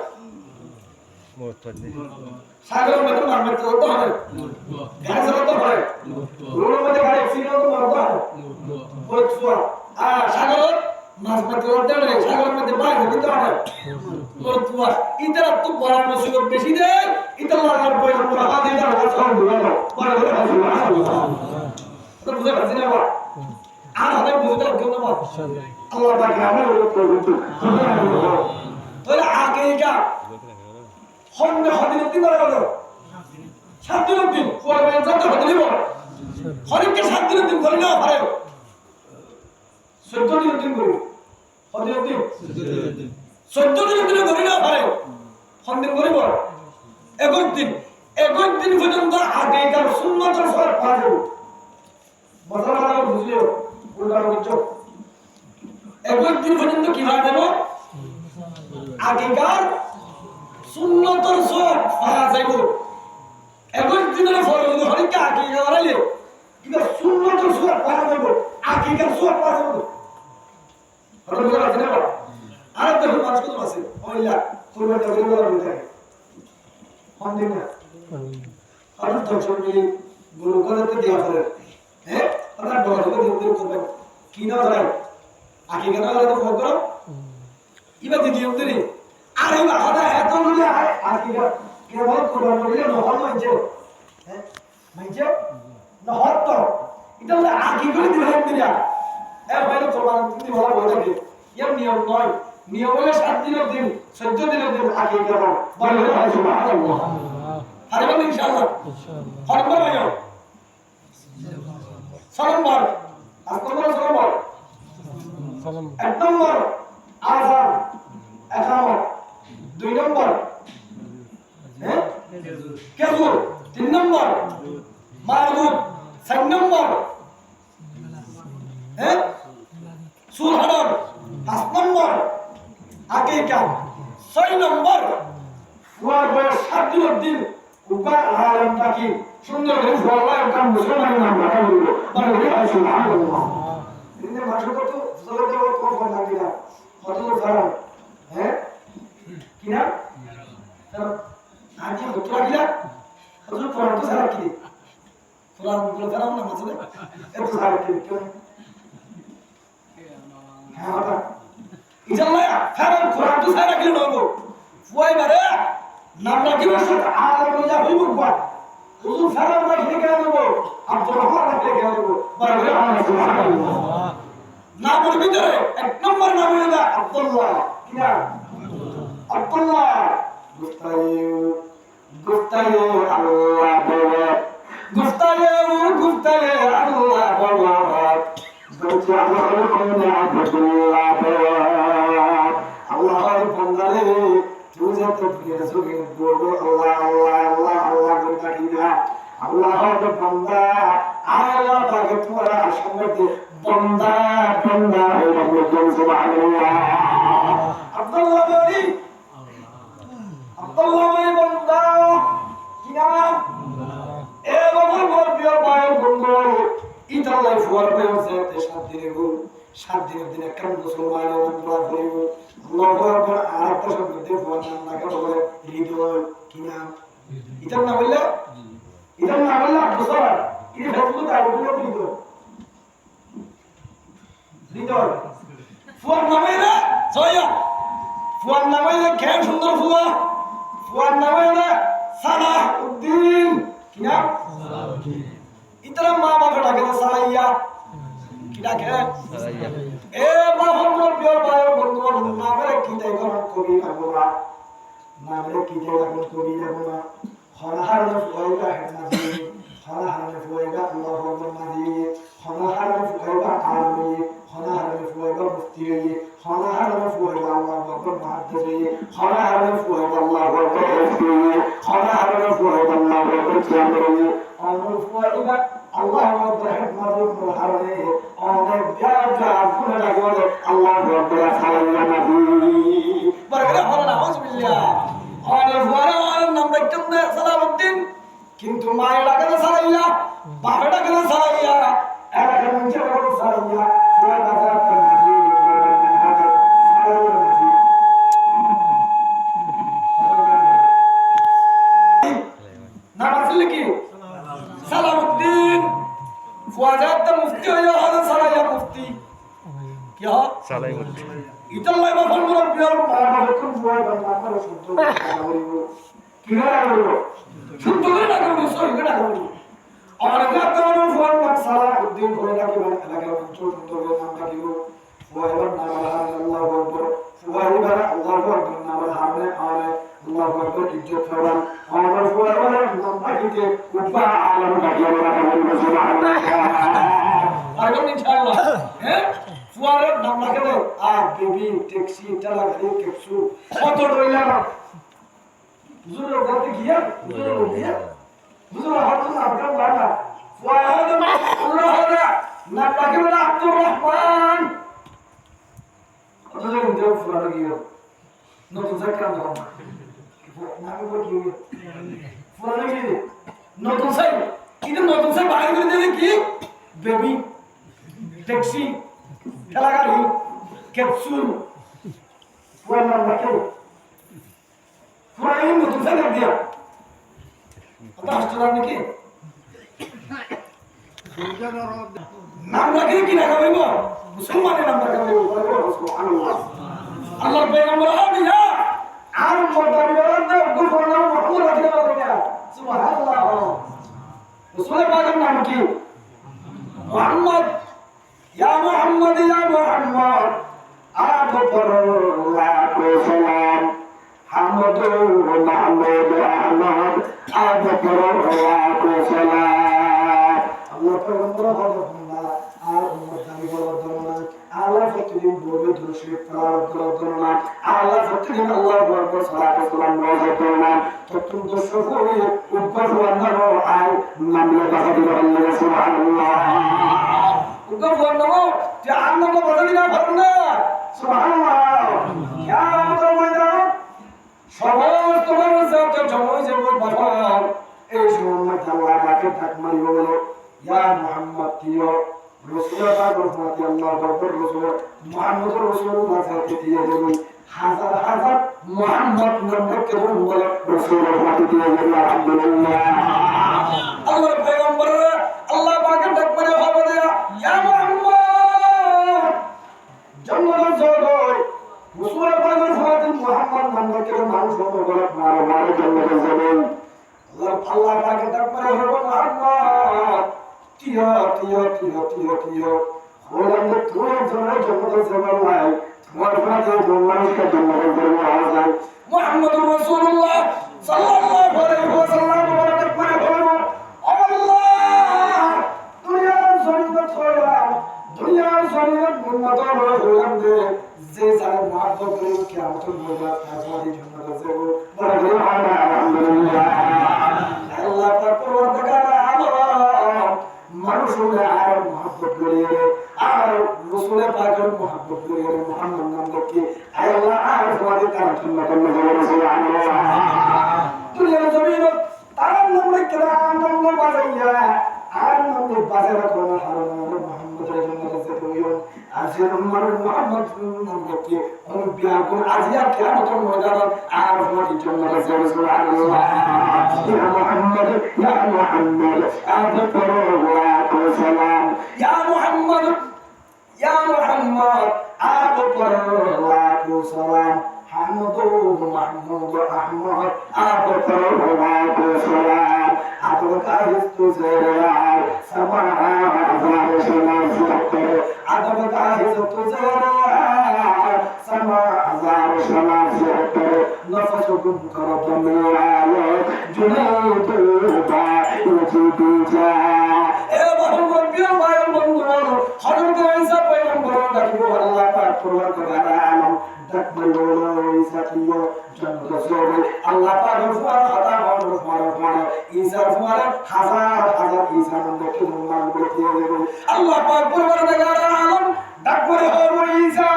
সাগর মধ্যে মারতে চলতে হবে গাড়ি চালাতে হবে রোডের মধ্যে গাড়ি অ্যাক্সিডেন্ট মারতে হবে ফতোয়া সাগর মাছ মারতে চলতে হবে সাগরের মধ্যে বাইরে দিতে হবে ফতোয়া ইতারা তো বড় মুসিবত বেশি দেয় ইতাল্লাহ আমার বই পুরো হাতে দাও সব দুটো পরে বলে সুবহানাল্লাহ তো বুঝে পাচ্ছেন না আর হাতে বুঝতে কেউ না ইনশাআল্লাহ আল্লাহ পাক আমার করবে সুবহানাল্লাহ তাহলে আগে এটা হন্ডে হদিন দিন করে 7 দিনের দিন পরে যত হতে দিব হরিকে 7 দিনের দিন করে না পারে 14 দিনের দিন করি হদিনের দিন 14 দিনের দিন করি না পারে হন্দিন করিব 21 দিন পর্যন্ত আগে তার সুন্নতের সব পাবে মশলা লাগা বুঝলিও উল্টা বুঝছো 21 দিন পর্যন্ত কি হয় দেব আগেকার সুন্নতের সব পাওয়া যাবে 21 দিনের ফরজ হরিকে আগে গড়াইলে কিন্তু সুন্নতের সব পাওয়া যাবে আগেকার সব পাওয়া যাবে হঠাৎ করে আছে না আর দেখুন মানুষ কত আছে ওইলা তোমরা তো বলে বলা বলতে হন্দিন না আর তো ছবি গুরু করতে দেয়া করে হ্যাঁ আপনার ডর করে দিন করবে কি না ধরে আগে কেন করে তো ফোন করো ইবা দিদি উঠে আরে বাবা এত বলে আগে কেবল কোরআন বলে নহল মানছে হ্যাঁ মানছে নহল তো এটা বলে আগে করে দিবেন দিলা এ ভাইলো কোরআন তুমি বলা বলে কি এর নিয়ম নয় নিয়ম হলে 7 দিনের দিন 14 দিনের দিন আগে কেবল বলে সুবহানাল্লাহ আরে বলে ইনশাআল্লাহ হরবার ভাইও সালামবার আসসালামু সালাম এক নম্বর আযান একামত 2 নম্বর হ্যাঁ কেজুর 3 নম্বর মারুদ 4 নম্বর হ্যাঁ সুলহান 5 নম্বর আকিকা 6 নম্বর ওয়ার বয়স 7 দিনের দিন উপার আলামটা কি সুন্দর করে আল্লাহ কাম মুসলমান নাম রাখা হলো বলে সুবহানাল্লাহ ইনি মাসে কত জলে দেব কত লাগে না কত ফারাম হ্যাঁ কি না আজ কত লাগিলা কত কোরআন তো সারা কি কোরআন গুলো ফারাম না মাসে এত সারা কি হ্যাঁ বাবা ইজাল্লাহ ফারাম কোরআন তো সারা কি নবো ফুয়াই বারে নাম রাখিব সব আলাদা যা হইব বা হুজুর সালাম রাখলে কেন দেব আব্দুর রহমান রাখলে কেন দেব বলে সুবহানাল্লাহ নামের ভিতরে এক নম্বর নাম হলো আব্দুল্লাহ কি না আব্দুল্লাহ গুফতায়ে আল্লাহ বলে গুফতায়ে আল্লাহ বলে বলছে আল্লাহর কোনে আব্দুল্লাহ বলে আল্লাহর বান্দারে तुझे तो फिर सुगे बोलो अल्लाह अल्लाह अल्लाह अल्लाह करता किया अल्लाह तो बंदा आया पाके तुम्हारा शब्द बंदा बंदा है रब्बुल सुभान अल्लाह अब्दुल्लाह बड़ी बंदा किया ए बाबा मोर बिया बाय बंदो इतला फुआर पे से ते सात दिনের দিন একটা মুসলমানের নাম করিব আল্লাহু আকবার আর তো সব দিতে ফোন না করে বলে হৃদয় কি নাম এটার নাম বললে আব্দুসার এই ফেসবুক আর বলে হৃদয় ফোন নামে না জয়া ফোন নামে না কেন সুন্দর ফোন নামে না সালাউদ্দিন কি নাম সালাউদ্দিন ইতরা মা বাবা ডাকে না সালাইয়া ডাকে এ বাহমর বিয়ার বায় বন্ধুর নামে কি দেয় কোন কবি লাগবা নামে কি দেয় কোন কবি লাগবা হরহার ফুয়াইবা হেনাজি হরহার ফুয়াইবা আল্লাহু আকবার মাদি হরহার ফুয়াইবা আরবি হরহার ফুয়াইবা মুফতি হরহার ফুয়াইবা আল্লাহু আকবার মুহাদ্দিস হরহার ফুয়াইবা আল্লাহু আকবার মুফতি হরহার ফুয়াইবা আল্লাহু আকবার চামরি আমর ফুয়াইবা আল্লাহু আকবার মাদি হরহারে অনেক জায়গা আপনারা লাগবে আল্লাহু আকবার সালাল্লাহু আলাইহি বরকত হলো নাউজুবিল্লাহ আর ওয়ারার নাম রাখতেন সালাউদ্দিন কিন্তু মায়ের ডাকে সালাইয়া বাবার ডাকে সালাইয়া এলাকার মানুষের ডাকে সালাইয়া সুরা বাজার করছি নাম আসলে কি সালাউদ্দিন ফুয়াজাত মুফতি হইয়া হলো সালাইয়া মুফতি কি হয় সালাই মুফতি ইতাল্লাহ বাফল মুরব্বিয়ার বাবা কোন ফুয়া বাবা শুদ্ধ কি করে বলবো শুদ্ধ করে না করবো সহি করে না করবো আমার কাতানো ফল মাকসালা উদ্দিন করে রাখি মানে এলাকার অঞ্চল সুন্দর করে নাম রাখিব ফুয়াইবার নাম আল্লাহু আকবার ফুয়াইবার আল্লাহু আকবার নাম হামনে আরে আল্লাহু আকবার ইজ্জত ফরমান আমার ফুয়াইবার নাম রাখিতে কুবা আলম রাখিব রাখিব সুবহানাল্লাহ আরো ইনশাআল্লাহ হ্যাঁ ফুয়াইবার নাম রাখিব আর বেবি ট্যাক্সি টালা গাড়ি ক্যাপসুল কত রইলা বুঝলো বলতে গিয়া বুঝলো গিয়া বুঝলো হঠাৎ আপনার বাবা ফুয়াইবার আল্লাহ নাম রাখিব আব্দুর রহমান অথচ কিন্তু ফুয়াইবার গিয়া নতুন জায়গা নাম বল কি ফুয়াইবার গিয়া নতুন সাই কিন্তু নতুন সাই বাইরে করে দিলে কি বেবি ট্যাক্সি ঠেলা গাড়ি ক্যাপসুল ফুয়ার নাম রাখে ফুয়ার নতুন সাই নাম দিয়া কথা আসছে নাকি নাম রাখে কি না খাবে মুসলমানের নাম রাখা সুবহানাল্লাহ আল্লাহর পয়গম্বর আবিয়া আর মর্দানি বলতে গুফর নাম মুহাম্মদ রাখতে পারবে না সুবহানাল্লাহ রাসূলের পাকের নাম কি মুহাম্মদ ইয়া মুহাম্মদ আবু বকরুল্লাহ সালাম হামদু মাহমুদ আহমদ আবু বকরুল্লাহ সালাম আল্লাহ পয়গম্বর আল্লাহ আর মর্দানি বলতে আল্লাহ প্রতিদিন বলবে দুরুশরীফ তেলাওয়াত করার না আল্লাহ প্রতিদিন আল্লাহু আকবার সালাত সালাম রওজা করলাম ততক্ষণ দর্শক হয়ে উদ্ভব হওয়ার আই নামলে কথা দিল আল্লাহ সুবহানাল্লাহ উদ্ভব হওয়ার যে আল্লাহ কথা দিনা ভাবনা সুবহানাল্লাহ কিয়ামতের ময়দান সমস্ত মানুষের জমা যাবে বাবা এই সময় আল্লাহ পাকে ডাক মারিব বলে ইয়া মুহাম্মদ কিও রাসূলুল্লাহ পাক আল্লাহু আকবার রাসূল মুহাম্মদুর রাসূলুল্লাহ সাথে দিয়ে দেবেন হাজার হাজার মুহাম্মদ নামে কেবল বলে রাসূলুল্লাহ সাথে দিয়ে দেবেন আলহামদুলিল্লাহ আল্লাহর পয়গম্বর আল্লাহ পাকের ডাক পড়ে হবে দেয়া ইয়া মুহাম্মদ জান্নাতের জগৎ রাসূলুল্লাহ পাকের সাথে মুহাম্মদ নামে কেবল মানুষ বলে মারে জান্নাতের জগৎ আল্লাহ পাকের ডাক পড়ে হবে মুহাম্মদ টিয়া টিয়া টিয়া টিয়া টিয়া ওলাম তো তোমার জন্য জগতের সেবা নাই তোমার ভাগে মানুষকে জন্মের জন্য আসান মুহাম্মদুর রাসূলুল্লাহ সাল্লাল্লাহু আলাইহি ওয়াসাল্লাম বলে করে বলবো আল্লাহ দুনিয়ার জমিনে ছড়া দুনিয়ার জমিনে উন্নত হলাম যে যারা মহব্বত করে কিয়ামতের ময়দানে তাজওয়ারি জন্নত যাবে বলে আলহামদুলিল্লাহ আল্লাহ পাক পরওয়ারদিগার মানুষের আর মহব্বত করিয়ে আর রাসূলের পাকের মহব্বত করিয়ে মুহাম্মদ নাম দেখে আল্লাহ আর তোমাদের তার জন্য সুবহানাল্লাহ দুনিয়ার জমিনে তার নাম রেখে আনন্দ বাজাইয়া আর নাম বাজারা কোন হারাম মুহাম্মদের জন্য যেতে হইও আজের মুহাম্মদ নাম দেখে ওর বিয়াকুল আজিয়া কিয়ামতের ময়দানে আর তোমাদের জন্য সুবহানাল্লাহ ইয়া মুহাম্মদ আবু সালাম ইয়া মুহাম্মদ আবু সালাম হামদু মাহমুদ আহমদ আবু সালাম আবু কাহিস তুজরা সামা আযার সালাম সুবহান আবু কাহিস তুজরা সামা আযার সালাম সুবহান নফসুকুম কারাতামিয়া জুনাইদুবা ইউতুজা এ মোহাম্মদ প্রিয় ভাই বন্ধু হযরত ঈসা পয়গম্বর ডাকিব আল্লাহ পাক পরওয়ারদিগার আলম ডাকবে ঈসা কিও জান্নাত যাবে আল্লাহ পাক ফুয়ার কথা বলো ফুয়ার ঈসা ফুয়ার হাজার হাজার ঈসা নামে কি নাম বলতে হবে আল্লাহ পাক পরওয়ারদিগার আলম ডাকবে হবে ঈসা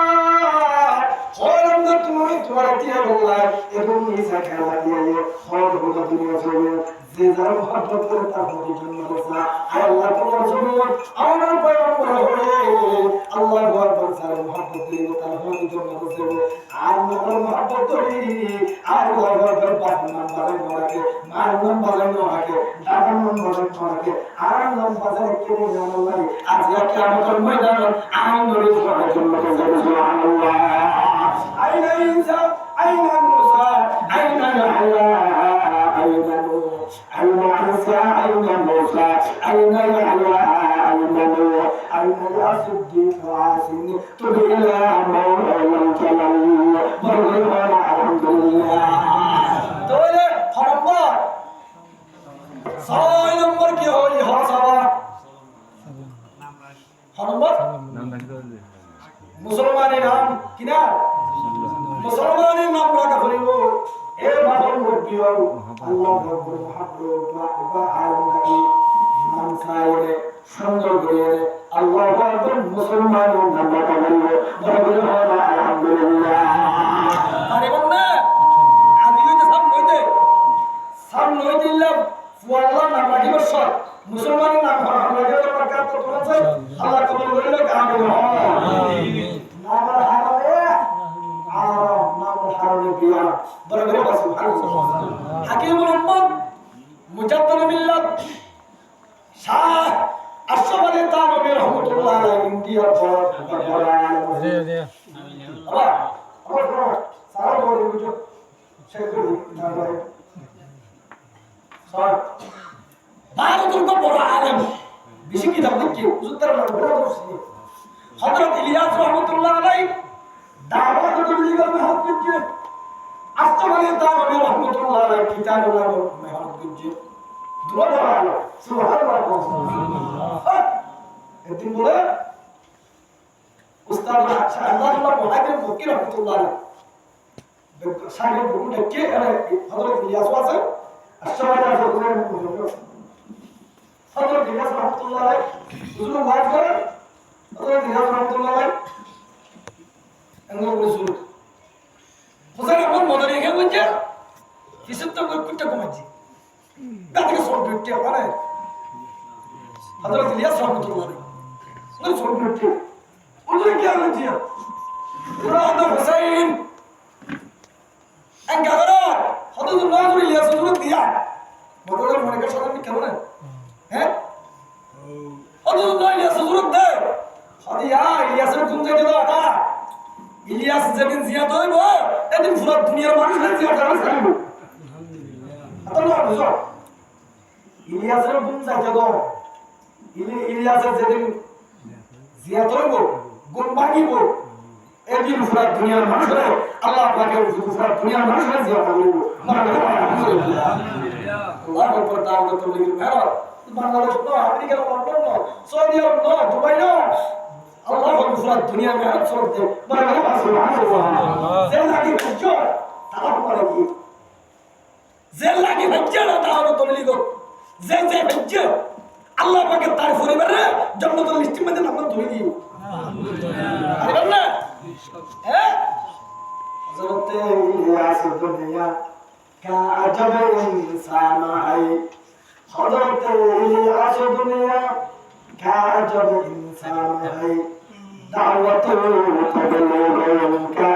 হলাম না তুমি তোমার দিয়ে বললা এবং ঈসা খেলা দিয়ে সব গোটা দুনিয়া চলে যে যারা মহব্বত করে তার প্রতি জন্য বসা আল্লাহ তোমার জন্য আমার পয়গম্বর হয়ে আল্লাহু আকবার যারা মহব্বত করে তার প্রতি জন্য বসে আর আমার মহব্বত করি আর আল্লাহু আকবার বাবার নাম বাজাই নরাকে মার নাম বাজাই নরাকে দাদার নাম বাজাই নরাকে আর নাম বাজাই কে জানাল্লাহ আজ কি আমাদের ময়দান আইন নরে করার জন্য সুবহানাল্লাহ আইনা ইনসা আইনা মুসা আইনা ইয়া তাহলে ছয় নম্বর কি হয় হসাবা মুসলমানের নাম কিনা মুসলমানের নাম রাখা হইব এ বাবার মুরব্বী হও আল্লাহ রাব্বুল মুহাব্বত আলমী নাম খাইলে সুন্দর করে আল্লাহ রাব্বুল মুসলমানের নাম রাখা হইব বড় বড় আলহামদুলিল্লাহ আরে বন্ধু আদি হইতে সামনে হইতে ইল্লাহ আল্লাহ নাম রাখিব সব মুসলমানের নাম রাখা হইব বরকত তো আছে আল্লাহ কবুল করিলে আমিন আমিন নাম হারাবে নাম হারাবে বিয়া বরকত সুবহানাল্লাহ হাকিমুল উম্মত মুজাদ্দিদ মিল্লাত শাহ আশরাফ আলী তানভী রাহমাতুল্লাহ আলাইহি ইন্ডিয়ার জি জি আবার সারা বড় বুঝো শেখুল নাম ভারতের তো বড় আলেম বেশি কিতাব লিখে উত্তর নাম বড় করছে হযরত ইলিয়াস রাহমাতুল্লাহ আলাইহি দাওয়াত তবলীগের মেহনত করছে আশরাফ আলী তানভী রাহমাতুল্লাহ আলাইহি কিতাবের নাম মেহনত করছে দুয়া বড় আলেম সুবহানাল্লাহ এদিন বলে উস্তাদ শাহজালাল মুহাদ্দিস ফকির রাহমাতুল্লাহ আলাইহি সাহেব বলুন কে হযরত ইলিয়াস আছে আশরাফ আলী হযরত ইলিয়াস রাহমাতুল্লাহ আলাইহি হুজুর ওয়াজ করে হযরত ইলিয়াস রাহমাতুল্লাহ আলাইহি এমন রাসূল হুজুর এখন মনে রেখে বলছে হিসাব তো কুটটা কমাচ্ছি তাকে সব বিটে মানে হযরত ইলিয়াস রাহমাতুল্লাহ আলাইহি ওই সব বিটে ওদের কি বলছে ইমাম হুসাইন এঙ্গাদরা হযরত নজরুল ইলিয়াস হুজুর দিয়া বদলের মনে করে সামনে কেমন হ্যাঁ হযরত ইলিয়াস হুজুর দে হাদিয়া ইলিয়াসের কোন জায়গায় দাও না ইলিয়াস যেদিন জিয়াদ হইব এদিন পুরো দুনিয়ার মানুষ জিয়াদ হবে আল্লাহ বুঝো ইলিয়াসের কোন জায়গায় দাও ইলিয়াসের যেদিন জিয়াদ হইব গুণ ভাঙিব এদিন পুরো দুনিয়ার মানুষ আল্লাহ পাকের পুরো দুনিয়ার মানুষ জিয়াদ হইব আলহামদুলিল্লাহ আল্লাহ আকবার দাওয়াত তবলীগের মেহনত বাংলাদেশ না আমেরিকা না লন্ডন না সৌদি আরব না দুবাই না আল্লাহ পুরো দুনিয়া মেহনত করতে সুবহানাল্লাহ জেল লাগি খুঁজো তালাক করে কি জেল লাগি হচ্ছে না দাওয়াত তবলীগ যে হচ্ছে আল্লাহ পাকের তার পরিবারে জান্নাতুল লিস্টের মধ্যে নাম ধরে দিও আলহামদুলিল্লাহ আরে না হ্যাঁ হযরত ইলিয়াস দুনিয়া का अजब इंसान है हज़रत इलियास दुनिया का अजब इंसान है दावत तबलीग का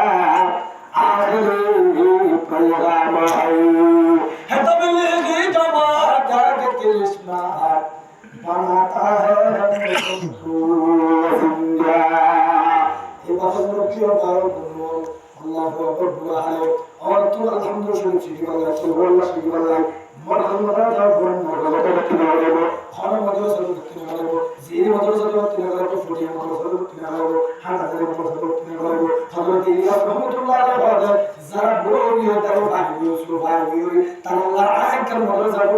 आखिरी पैगाम है तबलीगी जमात का करिश्मा बनाता है हमको जिंदा ये बात की और अल्लाह को दुआ है और तू अल्हम्दुलिल्लाह सीधी बात है सुभान सीधी बात है मरहमत है और मरहमत की बात है खाना मदरसा की बात है जीरी मदरसा की बात है फुटिया मदरसा की बात है हां हज़रत मदरसा की बात है हज़रत इलियास रहमतुल्लाह अलैहि बात है जरा बड़ो भी होता है भाई उसको भाई हुई ताला आए कर मदरसा को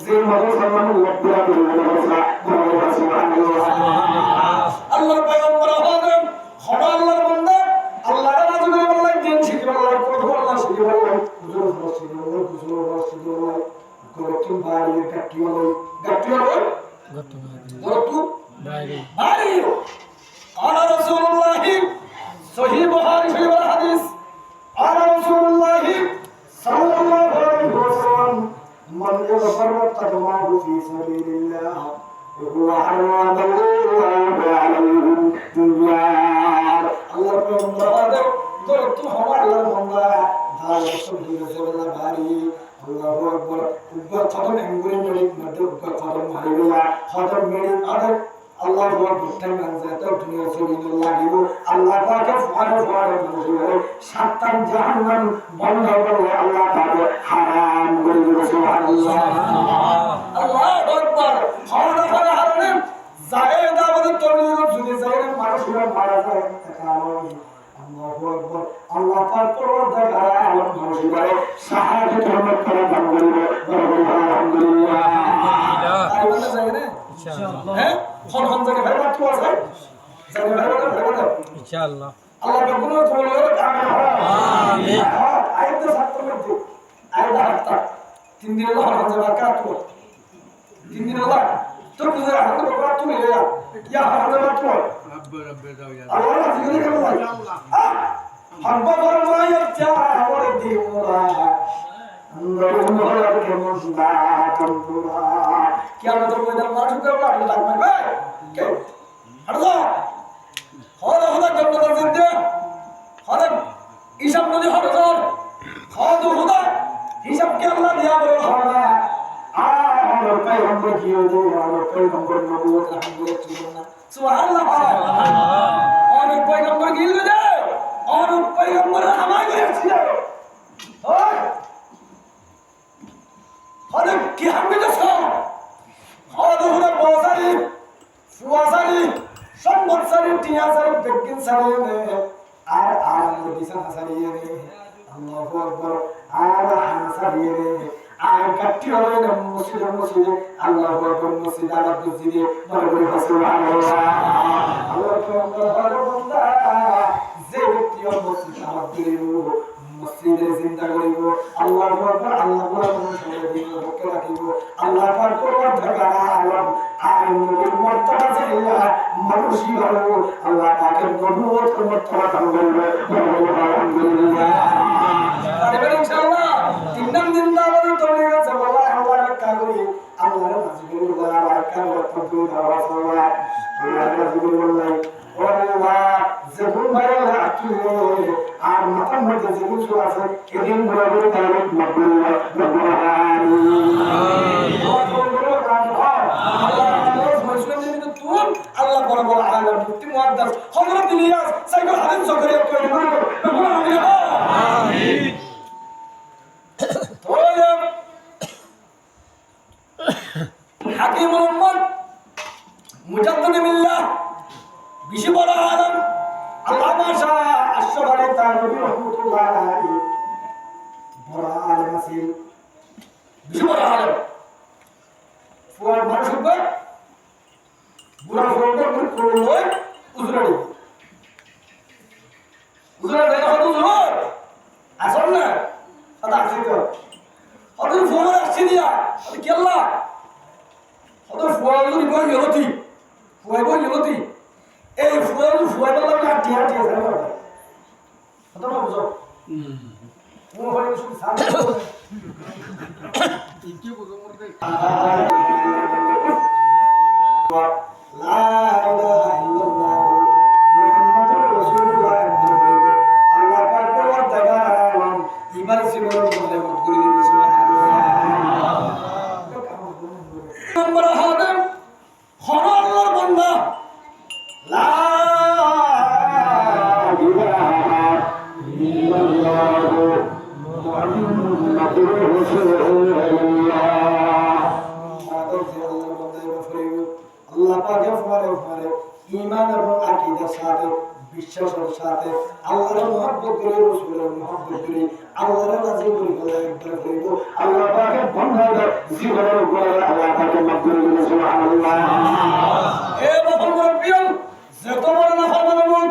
जीरी मदरसा में पूरा मदरसा सुभान अल्लाह अल्लाह पैगंबर आदम खड़ा अल्लाह बंदा अल्लाह का नाम ले अल्लाह दिन शिकवा अल्लाह को अल्लाह शिकवा हुजूर शिकवा हुजूर शिकवा गरतु बारी गट्टियो गरतु बारी قال رسول الله صحيح बुखारी शरीफ वाला हदीस قال رسول الله صلى الله عليه وسلم من يتفرق قدمه في سبيل الله وهو حرم الله عليه الدنيا الله पैगंबर गरतु हमारा बंदा दाल रसूल الله बारी अल्लाहु अकबर ऊपर खत्म एंगुरी मेरी मध्य ऊपर खत्म मारेगा खत्म मेरी अदर अल्लाह को दुष्टन जाता दुनिया से नहीं लागिबो अल्लाह पाक फुआर मंजूर शैतान जहन्नम बंद हो गए अल्लाह पाक हराम कर दिया सुभान अल्लाह अल्लाहु अकबर खाना खाना हरने जायदा बद तोड़ी जुदी जायदा मानुषरा मारा जाए अल्लाहु अकबर আল্লাহ পাক পরওয়ারদিগার আলম খুশি করে শাহাদাত রহমত করে দান করবে আলহামদুলিল্লাহ আর বলা যায় না ইনশাআল্লাহ হ্যাঁ কোন জায়গায় ভাই কি আছে জায়গা ভাই ইনশাআল্লাহ আল্লাহ পাক কোনো তোমার আমিন আয়াত সাতটা মধ্যে আয়াত হাতটা 3 দিন আল্লাহ হাজার রাকাত তো 3 দিন আল্লাহ তো বুঝে হাতে বকরা তুমি ইয়া হাজার রাকাত رب দাও ইয়া আল্লাহ জিকির করো আল্লাহ হাব্বা ফরমায়া চাওয়ার দিওরা আন্দরুন হলকে মুসবা তন্দুরা কিয়ামতের ময়দান মানুষ করে আল্লাহ ডাক মারবে কে হাড়দা হদা হদা জান্নাতের জিন্দা হদা হিসাব নদী হদা হদা হদা হিসাব কে আল্লাহ দিয়া বলে হদা আর পয়গম্বর কি হলো আর পয়গম্বর নবুয়ত আলহামদুলিল্লাহ সুবহানাল্লাহ আর পয়গম্বর কি হলো দে আর পয়গম্বর আমায় করেছিল হয় হদা কি হামে দছো হদা হদা বসারি ফুয়াসারি সম্বৎসরি টিয়াসারি বেকিন সারিয়ে আর আরামের বিছানা সারিয়ে রে আল্লাহু আকবার আর হাসারিয়ে রে আর কাটি হবে না মসজিদে আল্লাহু আকবার মসজিদ আর মসজিদে বড় সুবহানাল্লাহ আল্লাহু আকবার বান্দা যে ব্যক্তি মসজিদ আমার দিল মসজিদে জিন্দা করিব আল্লাহু আকবার আল্লাহ বড় সময় দিন রক্ষা রাখিব আল্লাহ পাক পরওয়ার ঢাকা আলম আইনের মর্তবা চাইলা মানুষই হলো আল্লাহ পাকের নবুয়ত মর্তবা দান করবে আলহামদুলিল্লাহ তাহলে ইনশাআল্লাহ তিন দিন দাওয়াত তৈরি আছে বাবা আল্লাহ রাখা করি আল্লাহর নাজিবুল্লাহ রাখা করতে দাওয়াত আল্লাহ নাজিবুল্লাহ আল্লাহ যখন ভাইরা আকিলে আর মাথার মধ্যে যে কিছু আছে এদিন বরাবর তাহলে মাকবুল্লাহ রব্বুল আলামিন আল্লাহ বরাবর আলামিন মুক্তি মুআদ্দাস হযরত ইলিয়াস সাইকুল হাদিস জকরিয়া কইলেন আমিন হাকিম উম্মত মুজাদ্দিদ মিল্লাহ বিশি বড় আলম আল্লামা শাহ আশরাফ তানভী রাহমাতুল্লাহ আলাইহি বড় আলম আছিল বিশি বড় আলম ফুয়ার মানুষ হবে বুড়া ফুয়ার মুখ করে লয় উজরাড়ি দেখা তো জোর আসল না কথা আছে তো ওদের ফুয়ার আসছে দিয়া ওদের কেল্লা ওদের ফুয়ার যদি বই গেলতি এই ফুয়ার লাগে টিয়া যাবে কথা না বুঝো ও হলে শুধু সাথে কি বুঝো মরতে লা ইলাহা ইল্লাল্লাহ মুহাম্মাদুর রাসূলুল্লাহ আল্লাহ পাক পরওয়ার দাগার ইমান সিবর বলে গুরি দিন সুবহানাল্লাহ নম্বর হাদাম হর আল্লাহর বান্দা লা ইলাহা ইল্লাল্লাহ মুহাম্মাদুর রাসূলুল্লাহ আল্লাহ পাকের পরে ঈমান এবং আকীদার সাথে বিশ্বাসের সাথে আল্লাহর মহব্বত করে রাসূলের মহব্বত করে আল্লাহর রাজি করে একবার করিব আল্লাহ পাকের বন্ধা জীবনের উপরে আল্লাহ পাকের মাধ্যমে করে সুবহানাল্লাহ এ মুহাম্মদ প্রিয় যত বড় নাফরমান হোক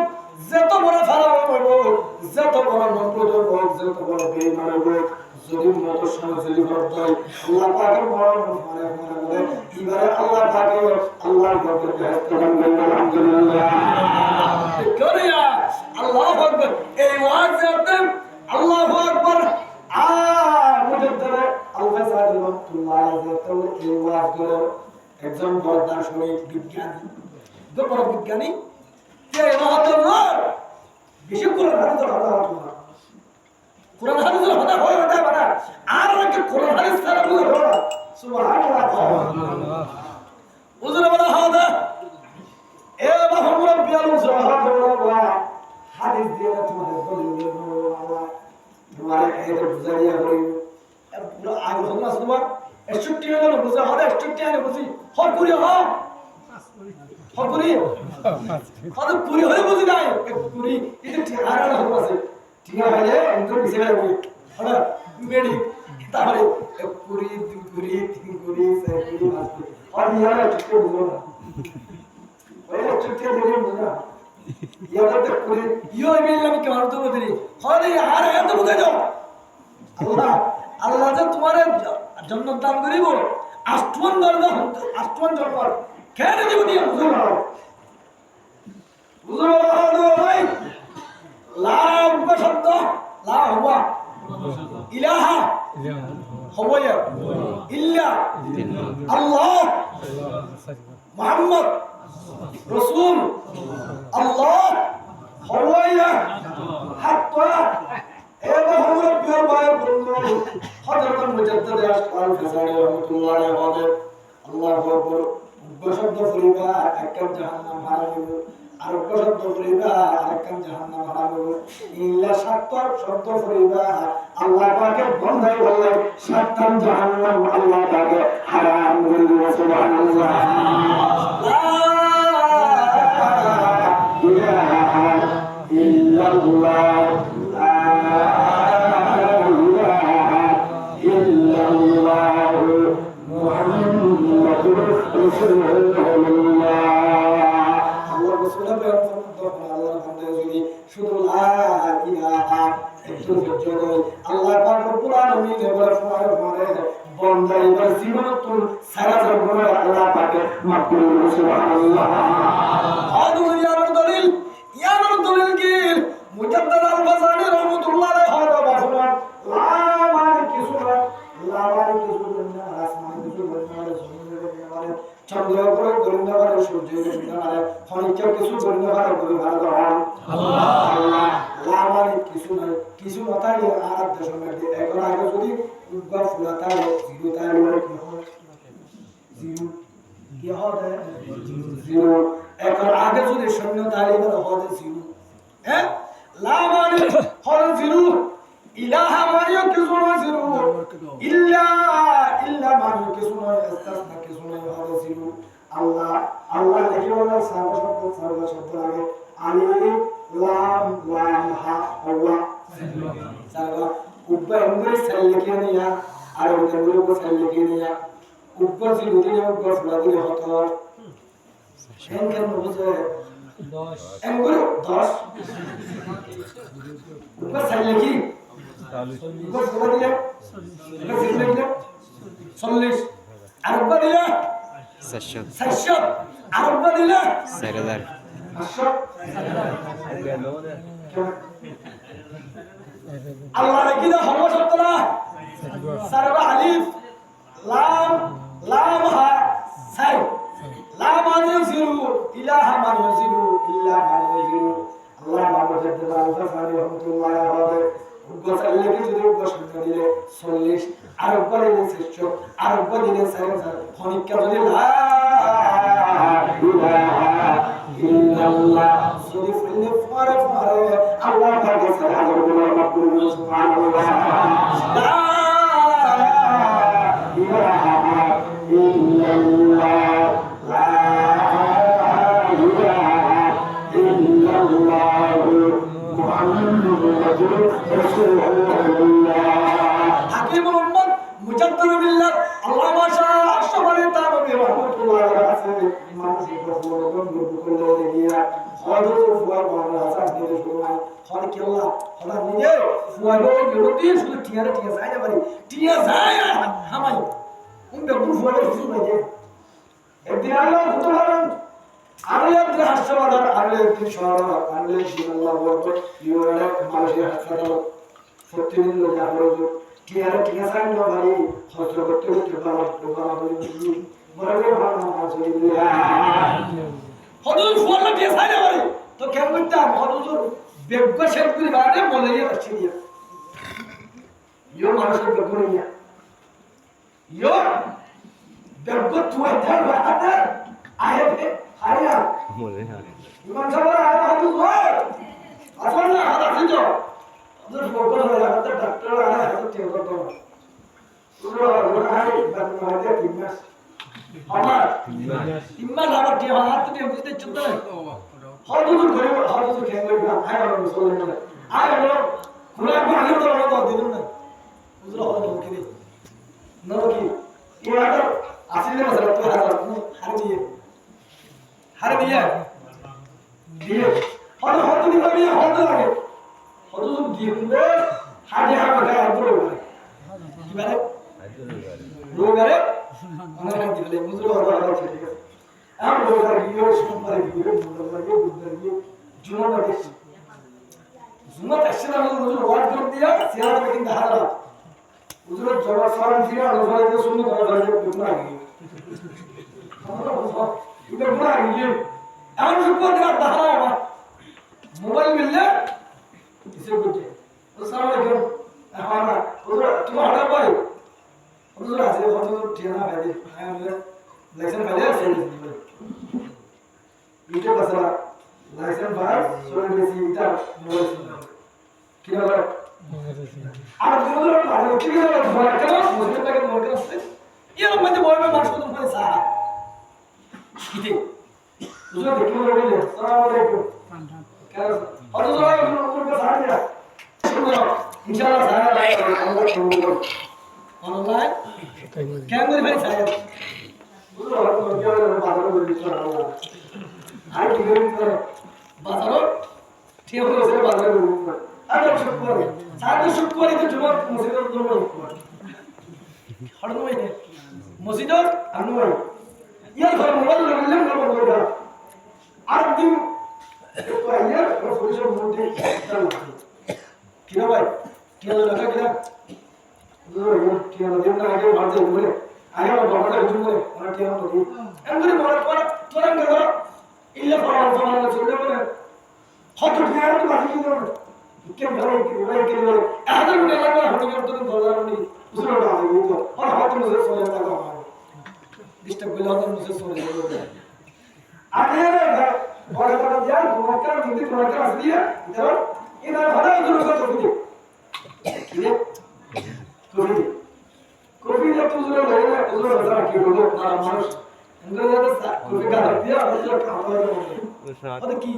যত বড় ফারাও হোক যত বড় মন্ত্র হোক যত বড় বেঈমান হোক যদি মত সমাজলি করতেই আল্লাহ পাকের বড় মানে এবারে আল্লাহ পাকে আল্লাহর ঘরে বেহেশতগান করবে আলহামদুলিল্লাহ করিয়া আল্লাহু আকবার এই ওয়াজ করতে আল্লাহু আকবার মুজাদ্দিদ আল-ফাসাদ রাহমাতুল্লাহ আলাইহি এই ওয়াজ করে একজন বড় দার্শনিক বিজ্ঞানী বড় বিজ্ঞানী কে মহাত্মা বিশেষ করে কোরআন হাদিসের কথা হয় না আর আগে কোরআন হাদিস ছাড়া বলে বলা সুবহানাল্লাহ হুজুর বলা হাদা এ মুহাম্মদ বিয়াল সুবহানাল্লাহ হাদিস দিয়ে তোমাদের দলিল আল্লাহ তোমার এটা বুঝাইয়া করি পুরো আগে হল না সুবহান 61 হলো বুঝা হবে 61 আনে বুঝি হর করি হর করি হর পুরি হয়ে বুঝি নাই পুরি এটা ঠিকানা হল আছে ঠিক আছে অন্তর বিছে গেল হ্যাঁ মেডি তাহলে কুড়ি দুই কুড়ি তিন কুড়ি চার কুড়ি পাঁচ কুড়ি আর ইয়ারা চুপকে বুঝো না ওই চুপকে দেখে বুঝো না ইয়ারা তো কুড়ি ইও মিললাম কি মারতো বদরি হরে আর এত বুঝে যাও আল্লাহ আল্লাহ যে তোমার জন্য দান করিব আষ্টমান দরজা আষ্টমান দরবার কেন দিব দিয়ে বুঝো না বুঝো না ভাই লা শব্দ লা হুয়া ইলাহা হুয়া ইল্লা আল্লাহ মুহাম্মদ রাসূল আল্লাহ হুয়া হাত্তা এবা আমরা প্রিয় ভাই বন্ধু হযরত মুজাদ্দিদ আশকাল ফিসানি রাহমাতুল্লাহ আলাইহি আল্লাহু আকবার শব্দ ফরিবা একম জাহান্নাম হারামিব আর শব্দ ফরিবা আরেকম জাহান্নাম হারামিব ইল্লা সাত্তর শব্দ ফরিবা আল্লাহ পাকের বন্দাই বললেন সাত্তর জাহান্নাম আল্লাহ পাকে হারাম করে দিল সুবহানাল্লাহ লা ইলাহা ইল্লাল্লাহ কিছু কথা আর দশমের এখন আগে যদি উদ্ভব ফুলাতা জিরো তাই জিরো কি হবে জিরো এখন আগে যদি শূন্য তাহলে হবে জিরো হ্যাঁ লা মানে হবে জিরো ইলাহা মানে কিছু না জিরো ইল্লা ইল্লা মানে কিছু না ইস্তাসনা কিছু না হবে জিরো আল্লাহ আল্লাহ লিখে বলা সর্ব শব্দ আগে আলিফ লাম লাম হা ওয়া সারা ऊपर अंदर सेल लिखे नहीं यार और उधर को सेल लिखे नहीं यार ऊपर से उधर जाओ ऊपर फुला दिए होता है एंकर मुझे 10 एंकर 10 ऊपर सेल लिखी 40 ऊपर फुला दिया ऊपर सेल लिखी 40 और ऊपर दिया 60 और ऊपर दिया 4000 আল্লাহ কি দা হলো শব্দটা সারবা আলিফ লাম লাম হা সাই লাম মানে জিরো ইলাহা মানে জিরো ইল্লা মানে জিরো আল্লাহ মুজাদ্দিদ আল-ফাসানি রাহমাতুল্লাহ আলাইহি গোসালে কি যদি গোসল দিলে 40 আর উপরে দিলে 60 আর উপরে দিলে 4000 খনিকা যদি লা ইলাহা ইল্লাল্লাহ যদি ফুলে ফরে ফরে আল্লাহ পাকে সালাম করে মাকবুল সুবহানাল্লাহ লা ইলাহা ইল্লাল্লাহ লা ইলাহা ইল্লাল্লাহ মুহাম্মাদুর রাসূলুল্লাহ হাকিমুল উম্মত মুজাদ্দিদ বিল্লাহ আল্লাহ মাশা আশরাফ তানবী রাহমাতুল্লাহ আলাইহি মানুষের প্রবন্ধ করলে গিয়া হযরত ফুয়ার বাবা হাসান দিয়ে শুরুয় হল কি আল্লাহ হল নিজে ফুয়ার বাবা গেলতি শুধু টিয়া যায় না পারি টিয়া যায় হামাই বেগুন ফুয়ার কিছু নাই যে একদিন আল্লাহ কত হারাম আল্লাহ যে হাসবাদার আল্লাহ কি শহর আল্লাহ আল্লাহ বলতো ইউরে মানুষের হাসপাতাল সত্যি দিন লোক আল্লাহ টিয়া যায় না ভাই হযরত করতে বাবা বলি বড় ভালো আছে হদুর ফুয়ালা দিয়ে যায় না ভাই তো কেন করতাম হদুর বেগবা শেষ করে বাড়ে বলে দিয়ে আসছি দিয়া ইয়ো মানুষের বেগুন নিয়া ইয়ো বেগবা তুই ধার বাহাতে আহে হারিয়া বলে না ইমান সাহেব আয় হদুর হয় আসল না হাদা দিছো হদুর ফোকর হয়ে হাতে ডাক্তার আয় হাতে চেক করতে পুরো ওরা আয় বাদে কিমাস আমার ইমান আমার টিয়া হাত দিয়ে বুঝতে চলতে হদুর করে হদুর খেয়ে গেল আয় হলো চলে না আয় হলো হাড়ি হাড়ি গায়ে ধরে কি বারে রবিবারে আমরা কি বলে মুজুর হওয়া ঠিক আছে আমি রবিবার গিয়ে সোমবার গিয়ে মঙ্গলবার গিয়ে বুধবার গিয়ে জুমাবার দেখছি জুমা আসছে না মুজুর ওয়ার্ড করে দিয়া সিয়ারা কিন্তু হারা মুজুর জমা সালাম দিয়ে রবিবার দিয়ে শুনে রবিবার দিয়ে বুধবার গিয়ে আমরা এটা গুণা গিয়ে এমন শুক্র দিন দাঁড়া আমার মোবাইল মিললে কিসে করতে আসসালামু আলাইকুম আমরা তুমি অর্ডার পাই ওদের আছে কত ঠিকানা পাই আমি লাইসেন্স পাইলে সেই দিবে এটা বাসা লাইসেন্স পাস সরে বেশি এটা মোবাইল কি হবে আর দুজন ভালো কি হবে বড় কেন মুসলিম থেকে বড় কেন আসছে এর মধ্যে বড় মানুষ কত করে সা কিতে দুজন দেখো বলে আসসালামু আলাইকুম কেন আর দুজন উপরে সাড়ে না ইনশাআল্লাহ সারা লাই আমরা শুরু করব অনলাইন কেন করে ভাই সাহেব বুঝলো তো কি হবে বাজারে বলি চলো আর কি করে বাজারে ঠিক আছে সে বাজারে বলি আর শুক্র সারা শুক্র এই জমা মসজিদের জন্য হড় নয় মসজিদের আনওয়ার ইয়ার ঘর মোবাইল লাগলাম না বলবো আর দিন তো আইয়া প্রফেসর মধ্যে চলো কিরা ভাই কিরা লাগা কিরা কিরা দিন না আগে বাজে বলে আগে বাবাটা কিছু বলে ওরা কিরা বলি এমনি বড় তোরা তোরা ইল্লা পড়া চলে বলে হত কিরা তো বাকি কি করে কে ভাই কে বলে আদর মনে লাগা হত কিরা তো বলার নি উসরা দাও তো আর হত মুঝে সোলে লাগা ডিস্টার্ব করলে হত মুঝে সোলে লাগা আগে বড় বড় দিয়া তোমাকে যদি তোমাকে আসলিয়া দেখো এটা ভালো করে করতে কি রে কফি যা তুজরে লাগে না তুজরে বাজার কি বলবো আর মানুষ আমরা যা কফি কা দিয়া আসলে খাওয়া দাওয়া ওটা কি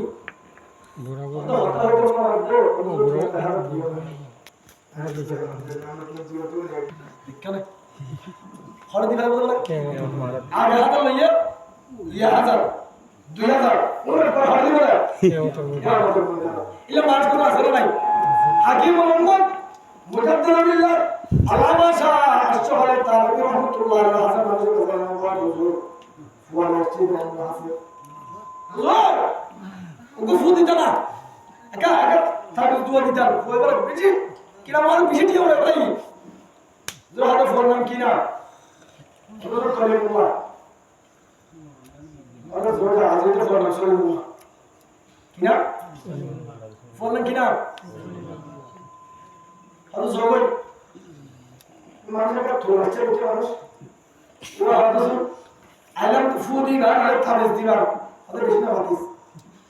বুড়া বুড়া ওটা হয়তো না বড় আর দিছে আমরা কি জিরো তো কেন হড় দিলা বলে আর হাজার লইয়া 2000 ওরে হড় দিলা ইলা মানুষ কোন আসলে নাই হাকিম মোহাম্মদ মুজাদ্দিদুল্লাহ আলামা শাহ আশহরে তারবি রহমাতুল্লাহ আলাইহি হাসান আলী রাহমাতুল্লাহ হুজুর ওয়া নাসিব আল্লাহ হাফেজ হুজুর ওকে ফু দিতা না একা একা তাকে দুয়া দিতা কয়বার বেশি কিনা মাল বেশি দিয়ে ওরে ভাই হুজুর হাতে ফোন নাম কিনা হুজুর কলিমুল্লাহ ওরা জোড়া আজকে ফোন নাম সলিমুল্লাহ কিনা ফোন নাম কিনা আর জগই মানুষের থোড়া আছে বুঝতে মানুষ ওরা হাদিস আলাম ফুদি না আর তাবিজ দিবার ওদের বেশি না হাদিস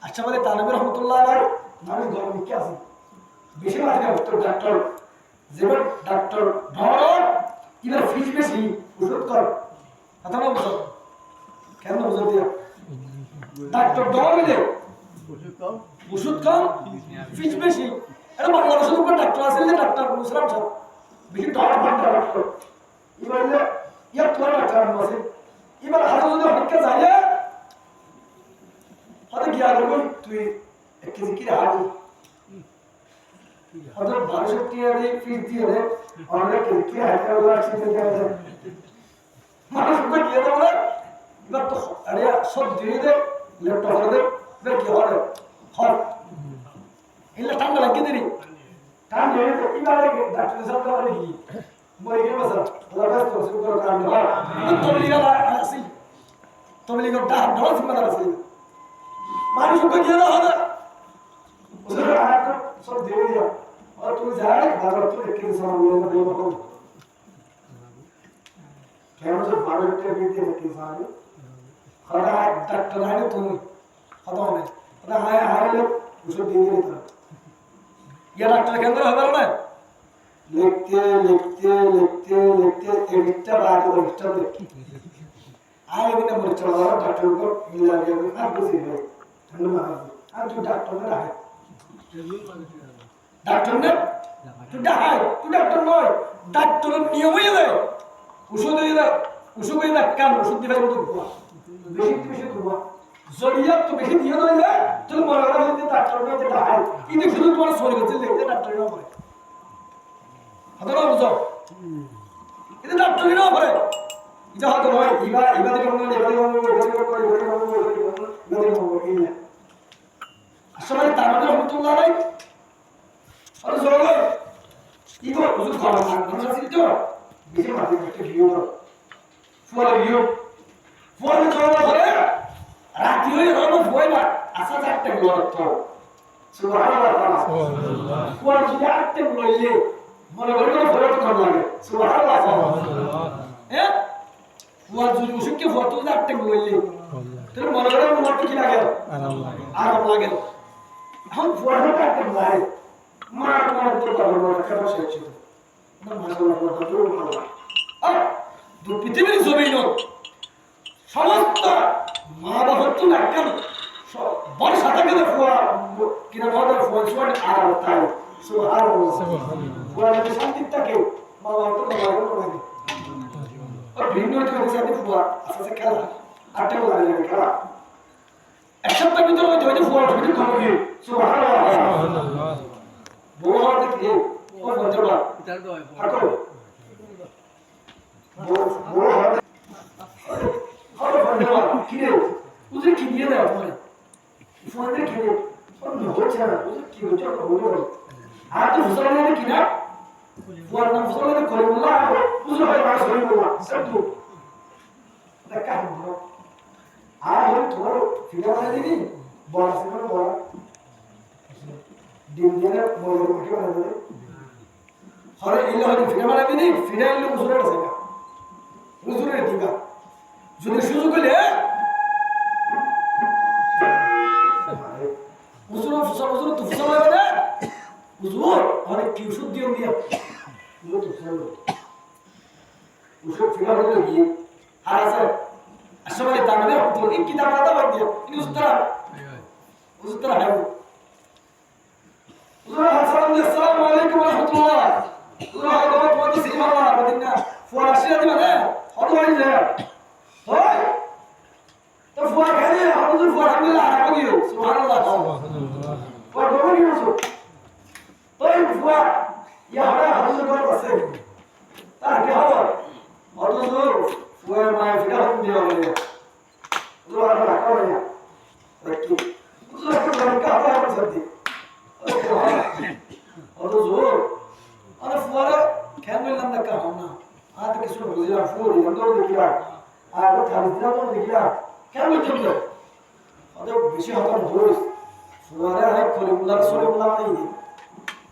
আচ্ছা বলে তানবী রহমাতুল্লাহ আলাইহি মানুষ গরম কি আছে বেশি আছে না তো ডাক্তার যেবার ডাক্তার ধরো এবার ফিস বেশি ওষুধ কর কথা না বুঝো কেন বুঝো দিয়া ডাক্তার ধরো মিলে ওষুধ কম ফিস বেশি এটা বাংলাদেশের উপর ডাক্তার আছে যে ডাক্তার মুসলাম সব বেশি ধরা ফান্ডা ডাক্তার এবার ইয়া তোর ডাক্তার আছে এবার হাতে যদি অনেককে যায় হাতে গিয়া গেল তুই এক কেজি কি হাত হাতে 1200 টাকা দিয়ে ফিস দিয়ে দে অনেক কেজি কি হাত করে আসছে দেখা যায় মানুষ উপর গিয়ে দেবো না এবার তো আরে সব দিয়ে দে ল্যাপটপ করে দে এবার কি হবে হয় ইল্লা ঠান্ডা লাগিয়ে দেরি কাম হয়ে তো ইবারে ডাক্তার সাহেব করে কি মরে গেল স্যার ওরা ব্যস্ত আছে করে কাম হয় তবলিগা আসি তবলিগা ডলার সিমাদার আছে মানুষ को গিয়ে দাও না ওরা আয়াত সব দিয়ে দিয়া আর তুই যাই বাবা তুই একটু সামনে নিয়ে দেব বলো কেন যে বাবা একটু দিয়ে একটু সামনে খড়া ডাক্তার আইলে তুমি কথা হবে ওরা আইলে ওসব দিয়ে দিতে ये डॉक्टर के अंदर खबर ना लिखते एक बात और एक्स्ट्रा लिखते आए दिन नंबर चला डॉक्टर को मिला गया आप कुछ है ठंड में आप जो डॉक्टर में रहा डॉक्टर ने तो डॉक्टर नो डॉक्टर नियम ही है ওষুধ এই কাম ওষুধ দিবাই মতো বেশি করবা জড়িয়া তো বেশি দিয়ে দইলে তুমি মনে করো যে ডাক্তার না যেটা হয় কিন্তু শুধু তোমার শরীরে যে লেগে ডাক্তার না হয় এটা ডাক্তারি না করে এটা হয়তো হয় ইবাদে কমন আসলে তার মধ্যে রহমতুল্লাহ নাই আরে জোরে কি গো বুঝু খাওয়া না মানুষ আছে তো বেশি মাঝে একটা ভিডিও ফুয়ারে জোরে করে রাতি হয়ে রব ফুয়াইবা আসা চারটে লোক তো সুবহানাল্লাহ ফুয়ার যদি আটটে লইলে মনে করে কোনো ফটো তো লাগে সুবহানাল্লাহ হ্যাঁ ফুয়ার যদি উসুকে ফটো যদি আটটে লইলে তাহলে মনে করে মনে কি লাগে আরাম লাগে এখন ফুয়ারে আটটে লাগে মার তো পারবো না কেন শেষ না মাশাআল্লাহ তো ভালো আর দু পৃথিবীর জমিন সমস্ত মা বাবার তো একদম বড় সাথে গেলে ফুয়া কিনা বড় ফুয়া সোয়ান আর তাই সুবহানাল্লাহ ফুয়া যদি শান্তি থাকে মা বাবা তো ভালো লাগে আর ভিন্ন করে সাথে ফুয়া আসলে খেলা আটটা লাগে খেলা এক সপ্তাহ ভিতরে হয়তো ফুয়া ভিতরে কমে গিয়ে সুবহানাল্লাহ বড় হওয়ার দেখে ও বন্ধুরা এটার তো হয় বড় হওয়ার কিরে উজে কি দিয়ে দেয় তোমার ফোনে কিরে ফোন হচ্ছে না উজে কি হচ্ছে তো বলো আর তো ফুসলানে কি না ফোন নাম ফুসলানে করে বললা উজে হয় না সরি বললা সব তো দেখা বলো আর ওই তোমার ফিরে বানাই দিবি বড় সেখানে বড় ডিম দিয়ে বড় মুখে বানাই দেবে হরে ইল্লা হরে ফিরে বানাই দিবি ফিরে ইল্লা উজুরে আছে না উজুরে দিবা যদি সুযোগ হলে উজুর তো ফুসল হবে না উজুর অনেক কি ওষুধ দিয়ে দিয়া উজুর তো ফুসল ওষুধ ফিরা হলে গিয়ে আর আছে আসলে তার মানে তো এই কি দাম আদা বাদ দিয়া ইনি উজুর তারা হয় উজুর আসসালামু আলাইকুম ওয়া রাহমাতুল্লাহ উজুর হয় বাবা তোমার তো সিনেমা না বদিনা ফোন আসিয়া দিবা না হতো হই যায় হয় তো ফুয়া খালি হুজুর ফুয়া আলহামদুলিল্লাহ আর কি সুবহানাল্লাহ ফুয়া বড় কি হইছো ওই ফুয়া ইয়া হড়া হুজুর বড় আছে তার কি হবে হুজুর ফুয়া মা ফিরা হন দিয়া বলে হুজুর আর রাখো না রাখি হুজুর একটু বড় কা হবে সত্যি হুজুর আরে ফুয়া কেন বললাম না কা হন না আজ কিছু বুঝলাম ফুয়া দিলাম তো দেখিয়া আর তো খালি দিলাম তো দেখিয়া কেন বলছো ওদের বেশি হতাম ধরে সুরারে আই কলিমুল্লাহ সলিমুল্লাহ মানে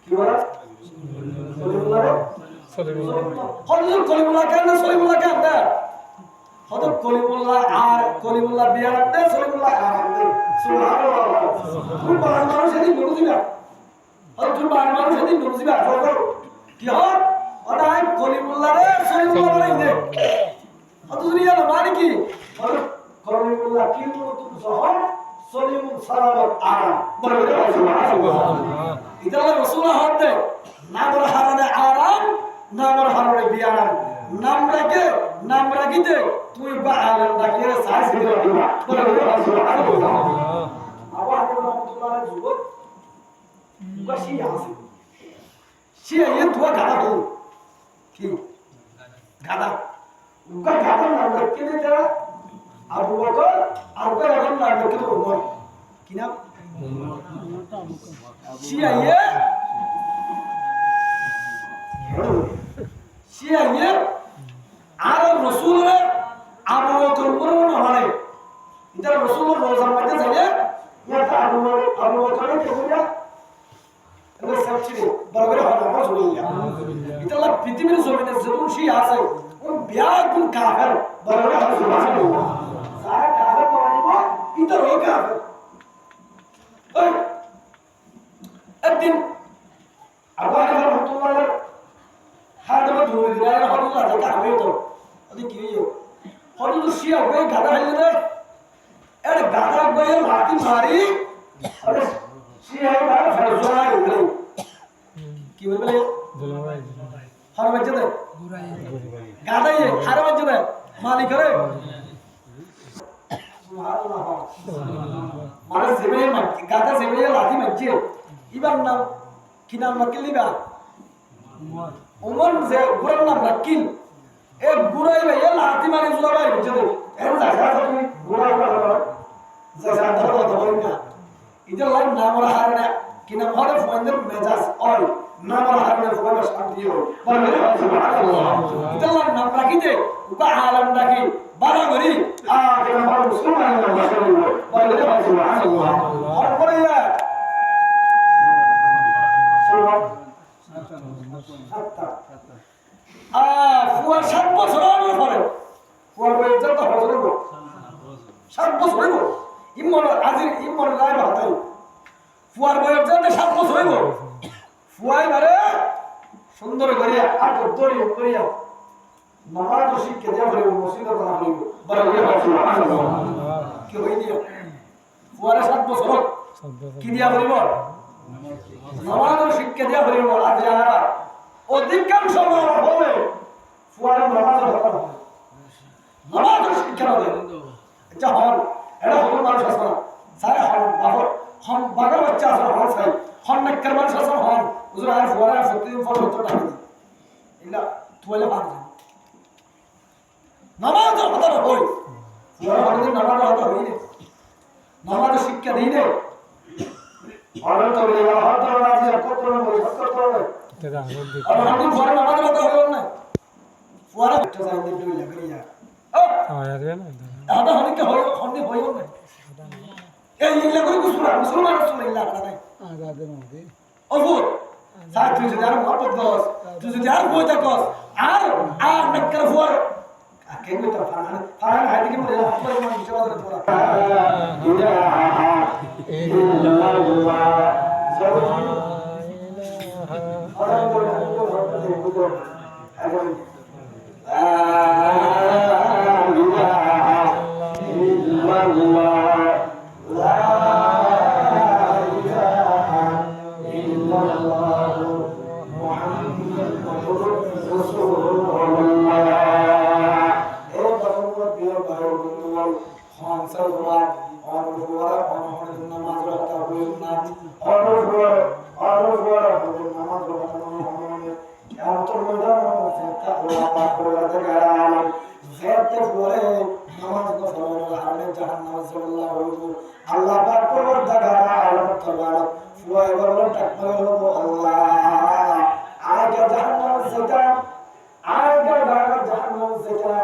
কি বলা কলিমুল্লাহ কলিমুল্লাহ কেন সলিমুল্লাহ কেন দে হতো কলিমুল্লাহ আর কলিমুল্লাহ বিয়ার দে সলিমুল্লাহ আর দে সুবহানাল্লাহ তুমি বান মানুষ এদিন নুরু দিবা আর তুমি বান মানুষ এদিন নুরু দিবা কি হয় ওটা আই কলিমুল্লাহ রে সলিমুল্লাহ মানে দে হতো দুনিয়া না মানে কি কলিমুল্লাহ কি নতুন শহর সলিমুল সালামত আরাম বলে সুবহানাল্লাহ এটা রাসূলুল্লাহ হতে না বড় হারানে আরাম না বড় হারানে বিয়ারাম নাম রাখিতে তুই বা আলাম ডাকিয়ে সাইজ দিও বলে সুবহানাল্লাহ আবার রাহমাতুল্লাহ যুবক বাসি আছে সে এই তো গাদা তো কি গাদা গাদা নাম রাখিয়ে দেয়া আবু বকর আর তার এখন নাম রাখতে ওমর কি নাম শিয়াইয়ে আর রাসূলের আবু বকর পুরনো হয় এটা রাসূলের রোজা মধ্যে যায় এটা আবু বকরের কে বলে এটা সবচেয়ে বড় বড় হওয়া জরুরি এটা লা পৃথিবীর জমিনে যত শিয়া আছে ও বিয়াগুন কাফের বড় বড় হওয়া জরুরি সারা কাফের মানিব এটা রো কাফের ওই একদিন আবু হানিফা রাহমাতুল্লাহ হাদমা ধরে দিলার হলো না কাফের তো ওদি কি হইলো হলো তো শিয়া হয়ে গাদা হইলো রে এর গাদা গয়ে লাঠি মারি আরে শিয়া মার ফরজা হইলো কি বলবে গোলামাই হার বাজে দে গাদাই হার বাজে দে মালিক রে সুবহানাল্লাহ মানে জেবে গাদা জেবে লাঠি মারছে ইবার নাম কি নাম নাকি লিবা ওমন যে গুড়ার নাম রাকিন এ গুড়াই ভাই এ লাতি মারি জুলা ভাই বুঝে দে এর জায়গা তুমি গুড়া গুড়া জায়গা ধরো ধরো না এটা লাইন নাম হারনা কিনা মনে ফোনের মেজাজ অল নাম হারনা ফোনের শান্তি হয় বলে সুবহানাল্লাহ এটা লাইন নাম রাখি দে উবা আলম রাখি বারাবরি কিনা বলে সুবহানাল্লাহ বলে সুবহানাল্লাহ আর বলে ফুয়ার 7 বছর পরে ফুয়ার বয়স যত বছর হইব 7 বছর হইব ইমন আজির ইমন লাইভ হাতাই ফুয়ার বয়স যত 7 বছর হইব ফুয়াই মারে সুন্দর করিয়া আর দড়ি করিয়া নামাজ শিক্ষা দেয়া হইব মসজিদে না হইব বড় সুবহানাল্লাহ কি হই দিয়া ফুয়ার 7 বছর কি দিয়া হইব নামাজ শিক্ষা দেয়া হইব আজ যারা অধিকাংশ মানুষ হবে ফুয়ার নামাজ হতা নামাজ শিক্ষা দেয় এটা হল এটা হল মানুষ আছে না সারা হল বাবর হন বাগা বাচ্চা আছে হল সাই হন নেকর মানুষ আছে হন হুজুর আর ফুয়ার প্রতিদিন ফল হতো টাকা দিই ইলা তোলে বাদ নামাজ হতা না হই ফুয়ার হলে নামাজ হতা হই রে নামাজ শিক্ষা দেই রে অনেক তো বলে হতা না যে কত বলে কত বলে তেরা হল দি আর আমি ফুয়ার নামাজ হতা হইল না ফুয়ার একটা যাই দে দুই লাগরিয়া আরে না দাদা হনিকে হই হনি হইও না এই ইল্লা কই কুসুরা মুসলমান রাসূলুল্লাহ নাই আগা দে মধ্যে অবুত সাথ তুই যদি আর মহব্বত করস তুই যদি আর বইতা করস আর নকর ফুয়ার কেন তো ফারান হাইদি কি বলে হাসপাতাল মান বিচরা ধরে তোরা ইলাহা ইল্লাল্লাহ Allah পাক পরওয়ারদিগার আলম তাআলা ফুয়ায় বড় তাকবীর হলো আল্লাহ আগে জাহান্নাম যেটা আগে জাহান্নাম যেটা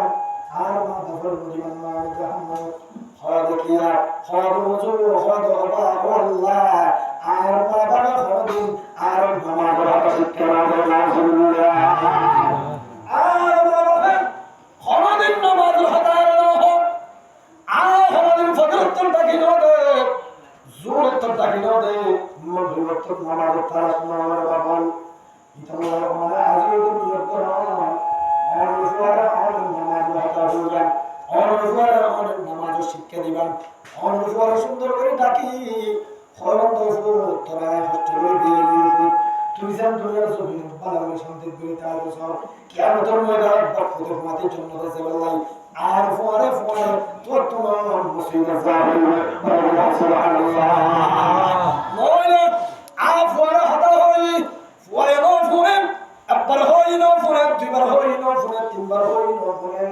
আর মা গফর পরিমাণ মা জাহান্নাম হদ কিয়া হদ ওযু হদ আবা আল্লাহ আর মা বাবা হদিন আর মা বাবা শিক্ষা আল্লাহ আর বাবা হদিন নামাজ হদার নহ আর হদিন ফজর তাকি নদে জোর তাকি নদে মাগরিব নামাজ তারাস নামাজ বাবা ইতাল্লাহ মানে আজকে নিয়ত করা আর ফুয়ারা আর নামাজ হদা হইয়া আর ফুয়ারা আর নামাজ শিক্ষা দিবেন আর ফুয়ারা সুন্দর করে ডাকি খরম তো তোরা হোস্টেলে দিয়ে তুই জান দুনিয়ার জমি বালালে শান্তি করে তার বছর কিয়ামতের ময়দানে বরকতের মাটির জন্য আছে বলাই আর ফুয়ারা তোর তোমার মুসিবত যাবে সুবহানাল্লাহ নইলে আর ফুয়ারা হতা হই ফুয়ারা নো ফুরে একবার হই নো ফুরে দুইবার হই নো ফুরে তিনবার হই নো ফুরে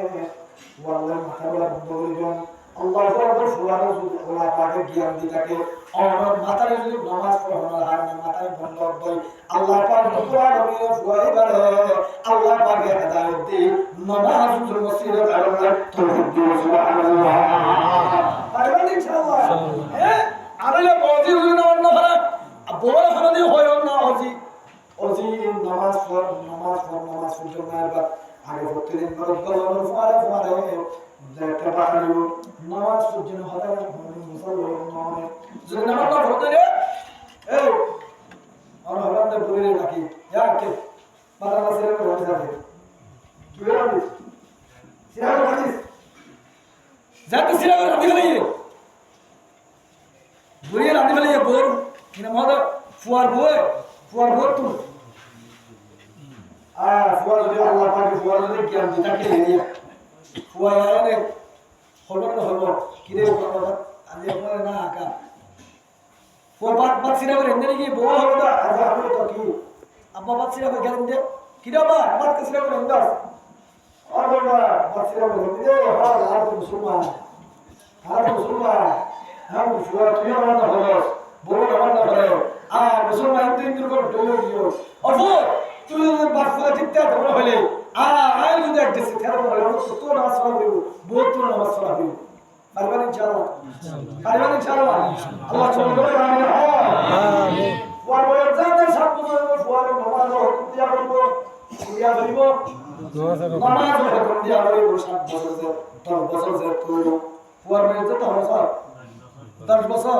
ওয়াল্লাহ মাথা বলা বন্ধ করে দেন আল্লাহ আকবার ফুয়ারা যদি আল্লাহ পাকে জ্ঞান দিতাকে আর মাথায় যদি নামাজ পড়ানো হয় না মাথায় বন্ধ হয় আল্লাহ পাক কুরআন এ ফুয়াই বারে আল্লাহ পাকে হেদায়েত দি নামাজ মসজিদে আল্লাহ তৌফিক দি সুবহানাল্লাহ পারবেন ইনশাআল্লাহ হ্যাঁ আরে বজি হুজুর নামাজ না পড়া বড় হারাদি হয় না অজি নামাজ পড় জন্য একবার আগে প্রতিদিন ফরজ করার ফুয়ারে যে টাকা নিব নামাজ জন্য হবে না মুসলমান যদি নামাজ না পড়তে রে এই আর হলান্দে বলে রাখি ইয়াকে বাবা সেরে করে যাবে কি বলবি সিরা হাদিস যাতে সিরা রাদি গেলে বুড়িয়ে রাদি গেলে বোর কিনা মদ ফুয়ার তো ফুয়ার যদি আল্লাহ পাকে ফুয়ার যদি জ্ঞান দিতাকে নিয়ে ফুয়া আরে হলো কিরে বাবা আমি আপনার না আকা ফুয়া বাত সিরা করে এনে কি বউ হলো না আজ আমি তো কি আব্বা বাত সিরা করে গেলেন যে কিরা মা আমার কাছে করে ইন্দাস আর বাবা বাচ্চারা বলে দিলে আর আর তো মুসলমান হ্যাঁ মুসলমান তুই আমার না হলস বড় আমার না বলে মুসলমান তুই ইন্দুর করে ডলে দিও অফো তুই বাচ্চা ঠিকঠাক ধরে হলে আয় যদি একটা শিক্ষা বলে তো নামাজ পড়া দিব বহুত তো নামাজ পড়া দিব পারবেন ইনশাআল্লাহ আল্লাহ কবুল করে আমিন আমিন ওয়ার ওয়ার যাদের সব বুঝাবো ওয়ার নামাজ হুকুম দিয়া বলবো দিয়া বলব নামাজ হুকুম দিয়া বলবো 7 বছর 10 বছর যে তো ওয়ার ওয়ার যত বছর 10 বছর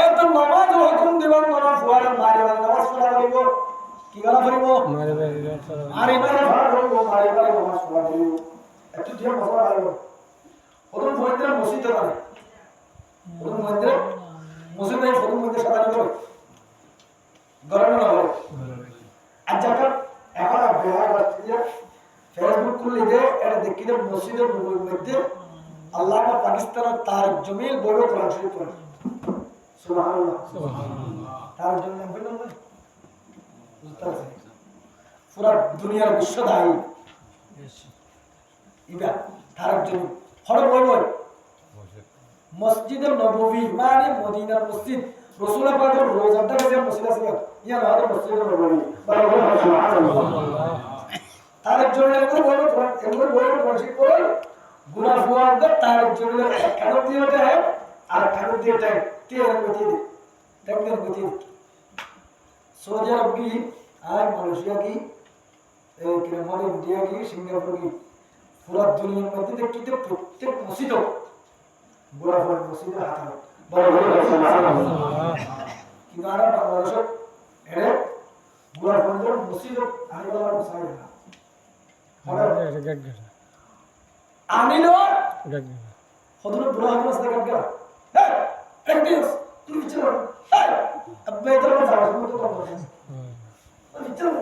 এত নামাজ হুকুম দিবেন নামাজ ওয়ার মারে নামাজ পড়া বলবো কি গলা বলবো মারে নামাজ পড়া বলবো একটু দিয়ে বছর আইবো প্রথম মন্দিরে মসজিদে মানে প্রথম মন্দিরে মসজিদে প্রথম মন্দিরে সারানি করে গরমে না হলো আজ যখন এখন বিহার রাষ্ট্রীয় ফেসবুক খুললে যে এটা দেখি যে মসজিদের মধ্যে আল্লাহ পাকিস্তানের তার জমিল বড় কোরআন শরীফ পড়ে সুবহানাল্লাহ তার জন্য বললাম না বুঝতে পারছেন পুরো দুনিয়ার বিশ্ব দায়ী ইবা তার জন্য হড় বড় মসজিদে নববী মানে মদিনার মসজিদ রাসূল পাকের রোজাটা যে মসজিদ আছে ইয়া না হলো মসজিদে নববী সুবহানাল্লাহ তার জন্য এগুলো বড় মসজিদ করে গুনাহ ফুয়াদের তার জন্য কেন দিয়েটা আর কেন দিয়েটা কে গতি দে টেকনিক গতি সৌদি আরব কি আর মালয়েশিয়া কি কি মানে ইন্ডিয়া কি সিঙ্গাপুর কি পুরো দুনিয়ার মধ্যে দেখতে প্রত্যেক মসজিদ বড় বড় মসজিদের হাতে বড় বড় কিন্তু আর বাংলাদেশে এর বড় বড় মসজিদ আনি বলা মসজিদ না আনিলো হদুর বুড়া হামস দেখা গেল হ্যাঁ একদিস তুমি চলো হ্যাঁ আব্বা ইধর যাও তুমি তো করো চলো